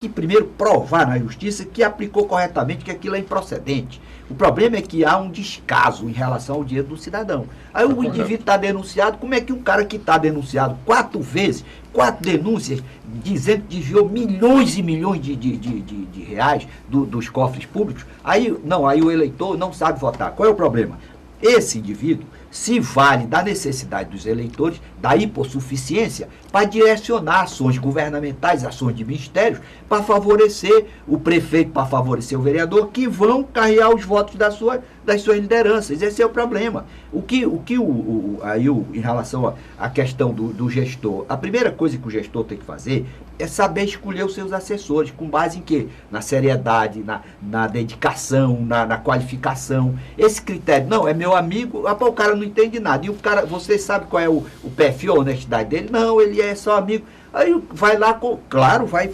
que primeiro provar na justiça que aplicou corretamente, que aquilo é improcedente. O problema é que há um descaso em relação ao dinheiro do cidadão. Aí o indivíduo está denunciado, como é que um cara que está denunciado 4 vezes, 4 denúncias, dizendo que desviou milhões e milhões de reais dos cofres públicos, aí o eleitor não sabe votar. Qual é o problema? Esse indivíduo se vale da necessidade dos eleitores, da hipossuficiência, para direcionar ações governamentais, ações de ministérios, para favorecer o prefeito, para favorecer o vereador, que vão carregar os votos das suas lideranças. Esse é o problema. Em relação à questão do gestor, a primeira coisa que o gestor tem que fazer é saber escolher os seus assessores, com base em quê? Na seriedade, na dedicação, na qualificação. Esse critério, não, é meu amigo, o cara não entende nada. E o cara, você sabe qual é o perfil, a honestidade dele? Não, ele é só amigo. Aí vai lá, claro, vai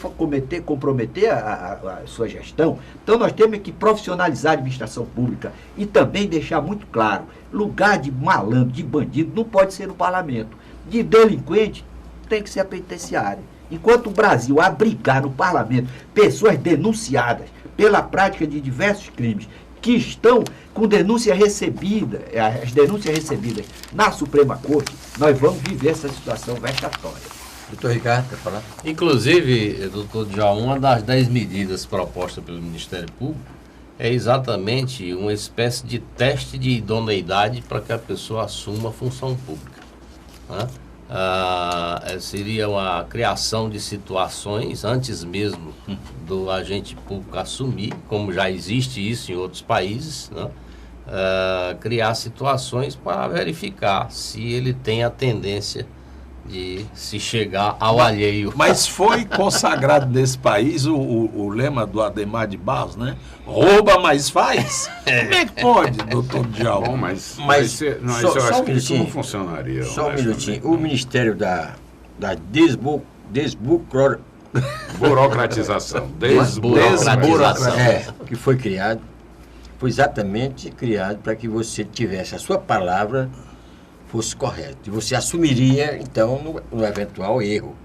comprometer a sua gestão. Então nós temos que profissionalizar a administração pública e também deixar muito claro, lugar de malandro, de bandido, não pode ser no parlamento. De delinquente, tem que ser a penitenciária. Enquanto o Brasil abrigar no parlamento pessoas denunciadas pela prática de diversos crimes, que estão com denúncia recebida, as denúncias recebidas na Suprema Corte, nós vamos viver essa situação vexatória. Doutor Ricardo, quer falar? Inclusive, doutor Djalma, uma das 10 medidas propostas pelo Ministério Público é exatamente uma espécie de teste de idoneidade para que a pessoa assuma a função pública, né? Seria uma criação de situações antes mesmo do agente público assumir, como já existe isso em outros países, né? Criar situações para verificar se ele tem a tendência de se chegar ao alheio. Mas foi consagrado nesse país o lema do Adhemar de Barros, né? Rouba, mas faz. Como é que pode, doutor Djalma? Bom, mas só eu acho um que isso não minutinho. funcionaria. Só um honestamente. minutinho. O Ministério da Burocratização. Desburocratização. que foi criado, foi exatamente criado para que você tivesse a sua palavra fosse correta. E você assumiria, então, no eventual erro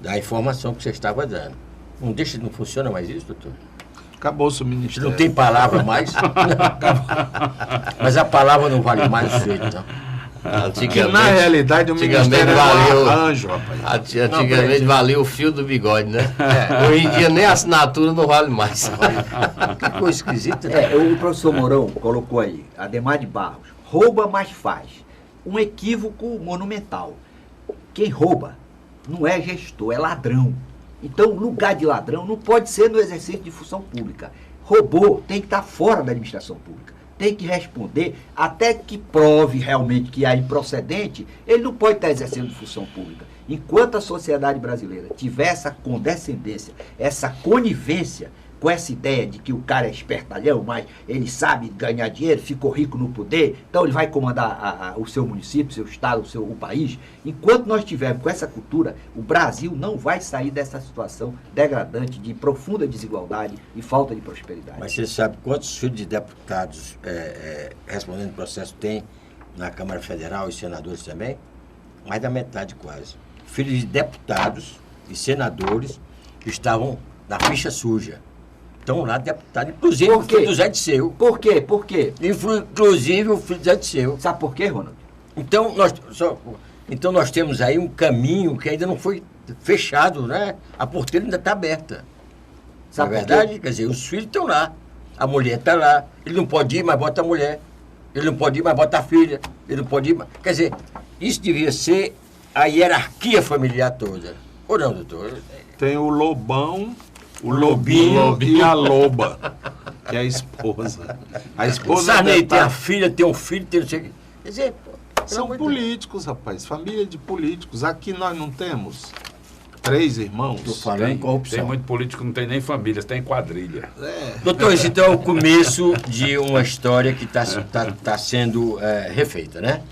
da informação que você estava dando. Não funciona mais isso, doutor? Acabou-se o Você ministério. não tem palavra mais? Mas a palavra não vale mais do jeito, não. Que na realidade o ministério é um arranjo, rapaz. Antigamente valia o fio do bigode, né? Hoje em dia nem a assinatura não vale mais. Que coisa esquisita, né? O professor Mourão colocou aí, Adhemar de Barros, rouba, mas faz. Um equívoco monumental. Quem rouba não é gestor, é ladrão. Então, lugar de ladrão não pode ser no exercício de função pública. Roubou, tem que estar fora da administração pública. Tem que responder até que prove realmente que é improcedente, ele não pode estar exercendo função pública. Enquanto a sociedade brasileira tiver essa condescendência, essa conivência com essa ideia de que o cara é espertalhão, mas ele sabe ganhar dinheiro, ficou rico no poder, então ele vai comandar o seu município, o seu estado, o país. Enquanto nós tivermos com essa cultura, o Brasil não vai sair dessa situação degradante de profunda desigualdade e falta de prosperidade. Mas você sabe quantos filhos de deputados respondendo processo tem na Câmara Federal e senadores também? Mais da metade quase. Filhos de deputados e senadores que estavam na ficha suja. Estão lá deputados, inclusive o filho do Zé Disseu. Por quê? Por quê? Inclusive o filho do Zé Disseu. Sabe por quê, Ronald? Então nós temos aí um caminho que ainda não foi fechado, né? A porteira ainda está aberta. Sabe Na verdade, quer dizer, os filhos estão lá, a mulher está lá, ele não pode ir, mas bota a mulher. Ele não pode ir, mas bota a filha. Ele não pode ir, mas... Quer dizer, isso devia ser a hierarquia familiar toda. Ou não, doutor? Tem o Lobão, o Lobinho e a Loba, que é a esposa. A O esposa Sarney tem a filha, tem um filho, tem não sei o quê. Quer dizer, são políticos, rapaz. Família de políticos. Aqui nós não temos 3 irmãos. Estou falando em corrupção. Tem muito político que não tem nem famílias, tem quadrilha. Doutor, esse então é o começo de uma história que está sendo refeita, né?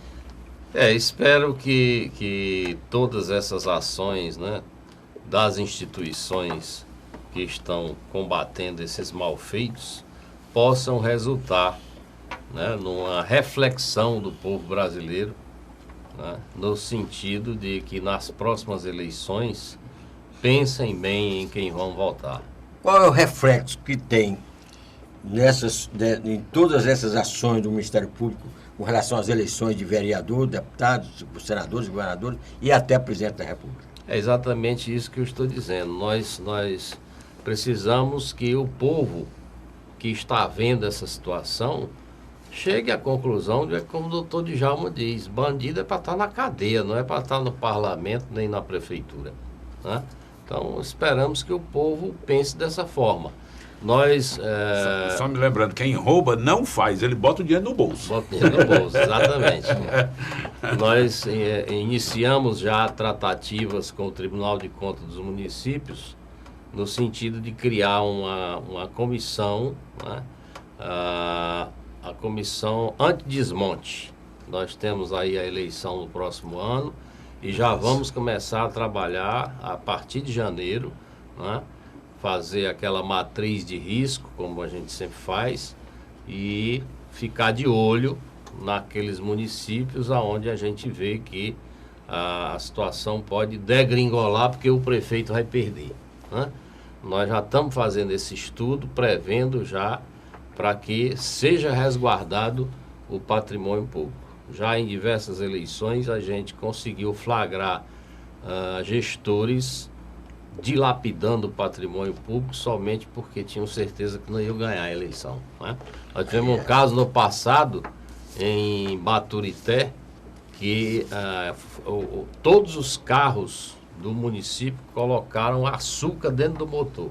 Espero que todas essas ações, né, das instituições que estão combatendo esses malfeitos possam resultar, né, numa reflexão do povo brasileiro, né, no sentido de que nas próximas eleições pensem bem em quem vão votar. Qual é o reflexo que tem em todas essas ações do Ministério Público com relação às eleições de vereador, deputados, senadores, governadores e até presidente da República? É exatamente isso que eu estou dizendo. Nós precisamos que o povo que está vendo essa situação chegue à conclusão de, como o doutor Djalma diz, bandido é para estar na cadeia, não é para estar no parlamento nem na prefeitura, né? Então, esperamos que o povo pense dessa forma. Nós... Só me lembrando, quem rouba não faz, ele bota o dinheiro no bolso. Bota o dinheiro no bolso, exatamente. Nós iniciamos já tratativas com o Tribunal de Contas dos Municípios no sentido de criar uma comissão, né? A comissão antidesmonte. Nós temos aí a eleição no próximo ano e já vamos começar a trabalhar a partir de janeiro, né? Fazer aquela matriz de risco, como a gente sempre faz, e ficar de olho naqueles municípios onde a gente vê que a situação pode degringolar porque o prefeito vai perder, né? Nós já estamos fazendo esse estudo, prevendo já para que seja resguardado o patrimônio público. Já em diversas eleições a gente conseguiu flagrar gestores dilapidando o patrimônio público somente porque tinham certeza que não iam ganhar a eleição, né? Nós tivemos um caso no passado em Baturité que todos os carros do município colocaram açúcar dentro do motor.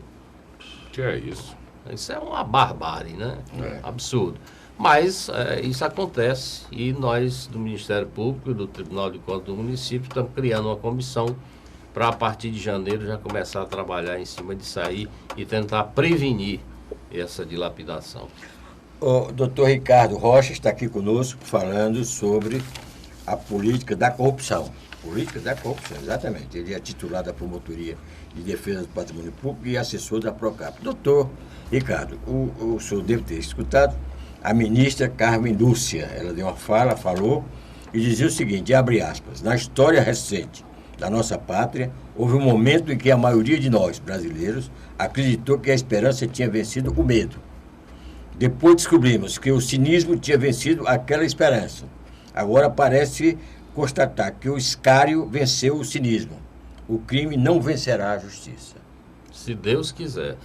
Que é isso? Isso é uma barbárie, né? Absurdo. Mas isso acontece e nós, do Ministério Público e do Tribunal de Contas do município, estamos criando uma comissão para, a partir de janeiro, já começar a trabalhar em cima disso aí e tentar prevenir essa dilapidação. O doutor Ricardo Rocha está aqui conosco falando sobre a política da corrupção. Política da corrupção, exatamente. Ele é titular da Promotoria de Defesa do Patrimônio Público e assessor da Procap. Doutor Ricardo, o senhor deve ter escutado a ministra Carmen Lúcia. Ela deu uma fala, falou e dizia o seguinte, abre aspas, na história recente da nossa pátria, houve um momento em que a maioria de nós, brasileiros, acreditou que a esperança tinha vencido o medo. Depois descobrimos que o cinismo tinha vencido aquela esperança. Agora parece constatar que o escárnio venceu o cinismo. O crime não vencerá a justiça. Se Deus quiser.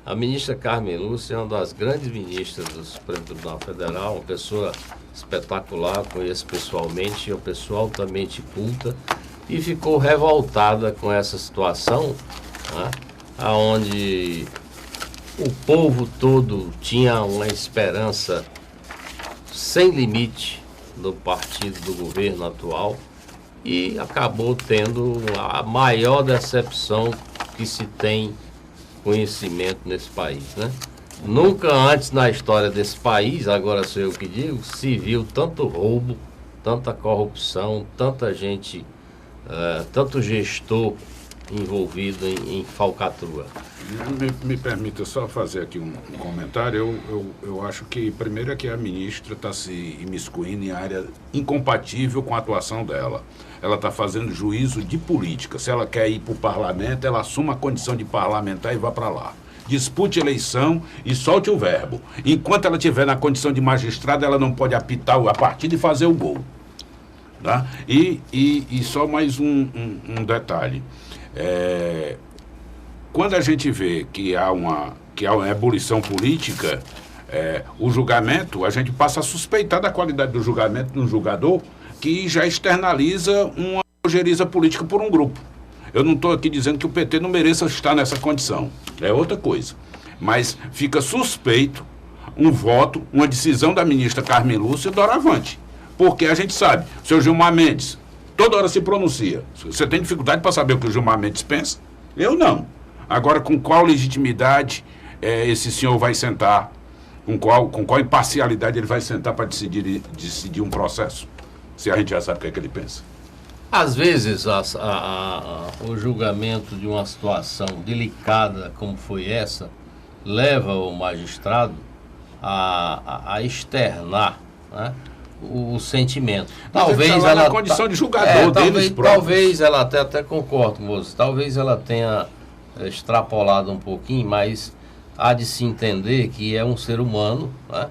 A ministra Carmen Lúcia é uma das grandes ministras do Supremo Tribunal Federal, uma pessoa espetacular, conheço pessoalmente, é uma pessoa altamente culta, e ficou revoltada com essa situação, né, onde o povo todo tinha uma esperança sem limite no partido do governo atual e acabou tendo a maior decepção que se tem conhecimento nesse país, né? Nunca antes na história desse país, agora sou eu que digo, se viu tanto roubo, tanta corrupção, tanta gente, tanto gestor envolvido em falcatrua. Me permita só fazer aqui um comentário. Eu acho que, primeiro, é que a ministra está se imiscuindo em área incompatível com a atuação dela. Ela está fazendo juízo de política. Se ela quer ir para o parlamento, ela assuma a condição de parlamentar e vá para lá. Dispute eleição e solte o verbo. Enquanto ela estiver na condição de magistrada, ela não pode apitar a partida e fazer o gol. Tá? E só mais um detalhe. Quando a gente vê que há uma ebulição política, o julgamento, a gente passa a suspeitar da qualidade do julgamento de um julgador que já externaliza uma ojeriza política por um grupo. Eu não estou aqui dizendo que o PT não mereça estar nessa condição, é outra coisa. Mas fica suspeito um voto, uma decisão da ministra Carmen Lúcia doravante. Porque a gente sabe, o senhor Gilmar Mendes toda hora se pronuncia. Você tem dificuldade para saber o que o Gilmar Mendes pensa? Eu não. Agora, com qual legitimidade esse senhor vai sentar, com qual imparcialidade ele vai sentar para decidir um processo? Se a gente já sabe o que é que ele pensa. Às vezes, o julgamento de uma situação delicada como foi essa, leva o magistrado a externar, né, o sentimento. Mas Talvez ele tá lá ela na condição de julgador deles próprios. talvez ela até concordo com você, talvez ela tenha extrapolado um pouquinho, mas há de se entender que é um ser humano, né,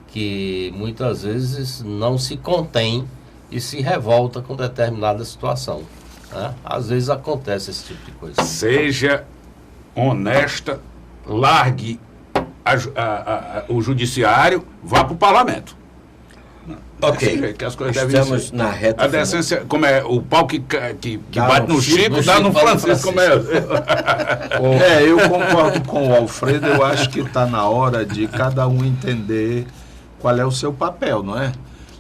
que muitas vezes não se contém e se revolta com determinada situação, né? Às vezes acontece esse tipo de coisa. Seja honesta, largue o judiciário, vá para o parlamento. Ok. Desse jeito que as coisas devem Estamos ser. na reta A final. decência, como é, o pau que Dá bate no no Chico, Chico, dá no Chico, Francisco, como é. Eu concordo com o Alfredo, eu acho que está na hora de cada um entender qual é o seu papel, não é?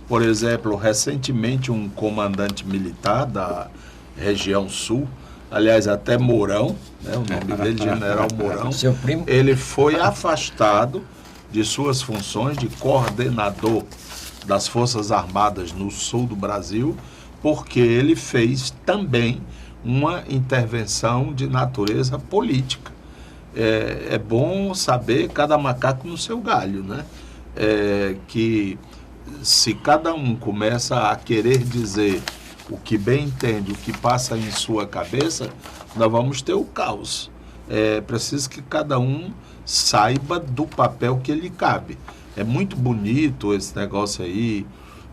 Por exemplo, recentemente um comandante militar da região sul, aliás, até Mourão, né, o nome dele, General Mourão, Seu primo? ele foi afastado de suas funções de coordenador das Forças Armadas no sul do Brasil, porque ele fez também uma intervenção de natureza política. É bom saber cada macaco no seu galho, né? Que se cada um começa a querer dizer o que bem entende, o que passa em sua cabeça, nós vamos ter o caos. É preciso que cada um saiba do papel que lhe cabe. É muito bonito esse negócio aí.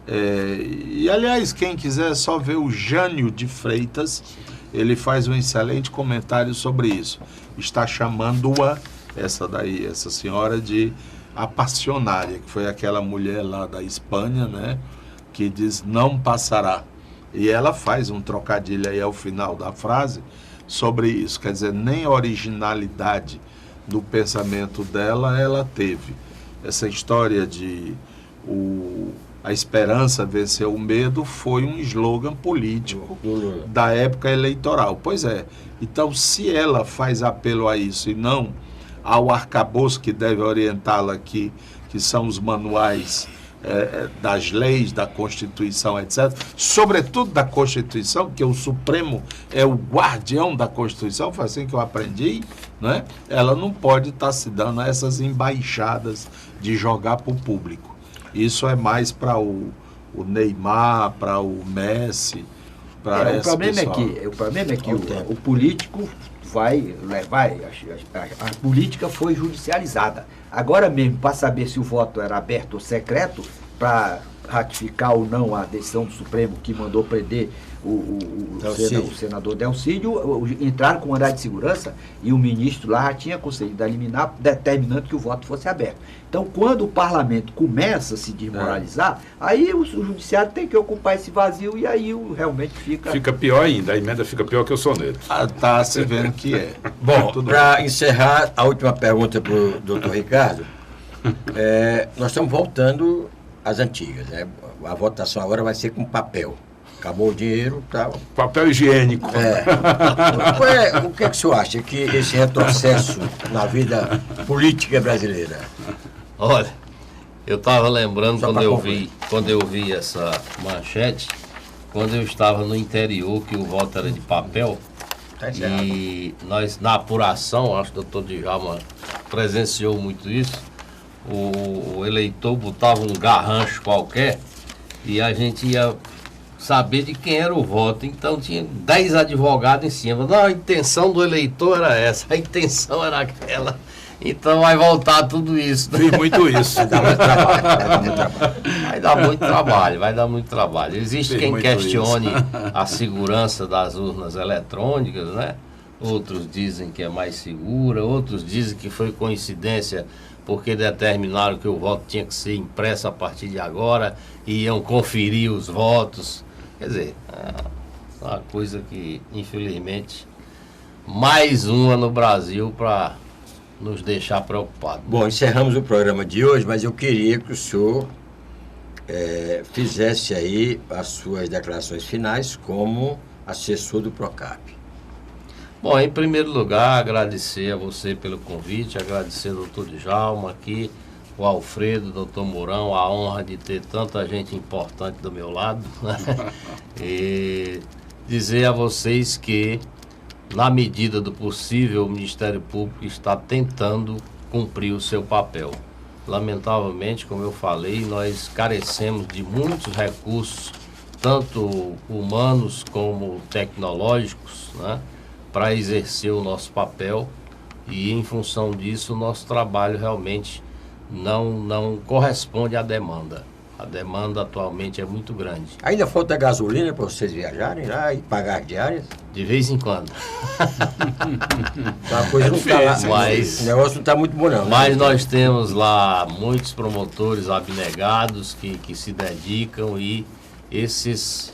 E, aliás, quem quiser só ver o Jânio de Freitas, ele faz um excelente comentário sobre isso. Está chamando-a, essa senhora, de apassionária, que foi aquela mulher lá da Espanha, né, que diz não passará. E ela faz um trocadilho aí ao final da frase sobre isso. Quer dizer, nem a originalidade do pensamento dela ela teve. Essa história de a esperança venceu o medo foi um slogan político da época eleitoral. Pois é. Então, se ela faz apelo a isso e não ao arcabouço que deve orientá-la aqui, que são os manuais das leis, da Constituição, etc., sobretudo da Constituição, que o Supremo é o guardião da Constituição, foi assim que eu aprendi, né? Ela não pode estar se dando a essas embaixadas de jogar para o público. Isso é mais para o Neymar, para o Messi, para esse pessoal. O problema é que o político vai levar, a política foi judicializada. Agora mesmo, para saber se o voto era aberto ou secreto, para ratificar ou não a decisão do Supremo que mandou prender o senador Delcídio, entraram com mandado de segurança e o ministro lá já tinha concedido a liminar, determinando que o voto fosse aberto. Então, quando o parlamento começa a se desmoralizar, aí o judiciário tem que ocupar esse vazio e aí realmente fica... Fica pior ainda, a emenda fica pior que o soneto. Está se vendo que é. Bom, para encerrar, a última pergunta para o doutor Ricardo. Nós estamos voltando às antigas, né? A votação agora vai ser com papel. Acabou o dinheiro, tal. Papel higiênico. O que é que o senhor acha que esse retrocesso na vida política brasileira? Olha, eu estava lembrando quando eu vi essa manchete, quando eu estava no interior, que o voto era de papel, e nós, na apuração, acho que o doutor Djalma presenciou muito isso, o eleitor botava um garrancho qualquer e a gente ia saber de quem era o voto. Então tinha 10 advogados em cima. Não, a intenção do eleitor era essa, a intenção era aquela. Então vai voltar tudo isso. Fiz muito isso. Vai dar muito trabalho. Existe quem questione a segurança das urnas eletrônicas, né? Outros dizem que é mais segura, outros dizem que foi coincidência porque determinaram que o voto tinha que ser impresso a partir de agora e iam conferir os votos. Quer dizer, é uma coisa que, infelizmente, mais uma no Brasil para nos deixar preocupados. Bom, encerramos o programa de hoje, mas eu queria que o senhor fizesse aí as suas declarações finais como assessor do Procap. Bom, em primeiro lugar, agradecer a você pelo convite, agradecer ao doutor Djalma aqui, o Alfredo, o doutor Mourão, a honra de ter tanta gente importante do meu lado, né? E dizer a vocês que, na medida do possível, o Ministério Público está tentando cumprir o seu papel. lamentavelmente, como eu falei, nós carecemos de muitos recursos, tanto humanos como tecnológicos, né, para exercer o nosso papel, e em função disso o nosso trabalho realmente não corresponde à demanda. A demanda atualmente é muito grande. Ainda falta gasolina para vocês viajarem lá e pagar as diárias? De vez em quando. A coisa não está, mas o negócio não está muito bom não. Mas né? nós temos lá muitos promotores abnegados que se dedicam, e esses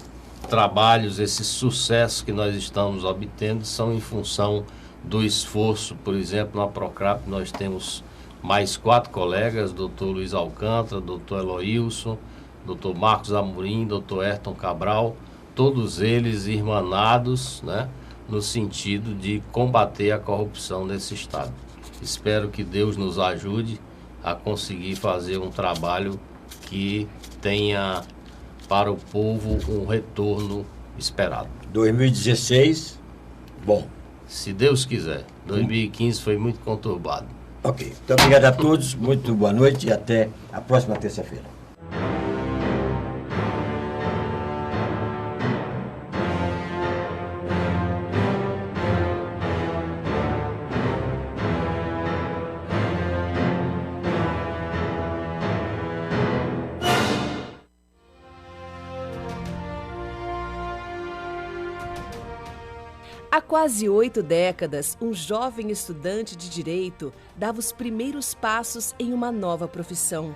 trabalhos, esses sucessos que nós estamos obtendo são em função do esforço. Por exemplo, na Procrap nós temos mais 4 colegas, doutor Luiz Alcântara, doutor Eloilson, doutor Marcos Amorim, doutor Ayrton Cabral, todos eles irmanados, né, no sentido de combater a corrupção nesse estado. Espero que Deus nos ajude a conseguir fazer um trabalho que tenha para o povo um retorno esperado. 2016, bom. Se Deus quiser. 2015 foi muito conturbado. Ok. Então, obrigado a todos, muito boa noite e até a próxima terça-feira. Há quase 8 décadas, um jovem estudante de direito dava os primeiros passos em uma nova profissão.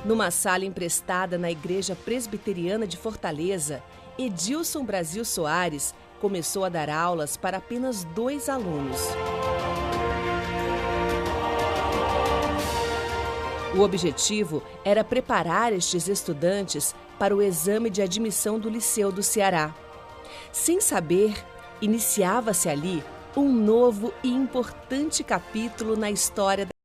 Numa sala emprestada na Igreja Presbiteriana de Fortaleza, Edilson Brasil Soares começou a dar aulas para apenas 2 alunos. O objetivo era preparar estes estudantes para o exame de admissão do Liceu do Ceará. Sem saber, iniciava-se ali um novo e importante capítulo na história da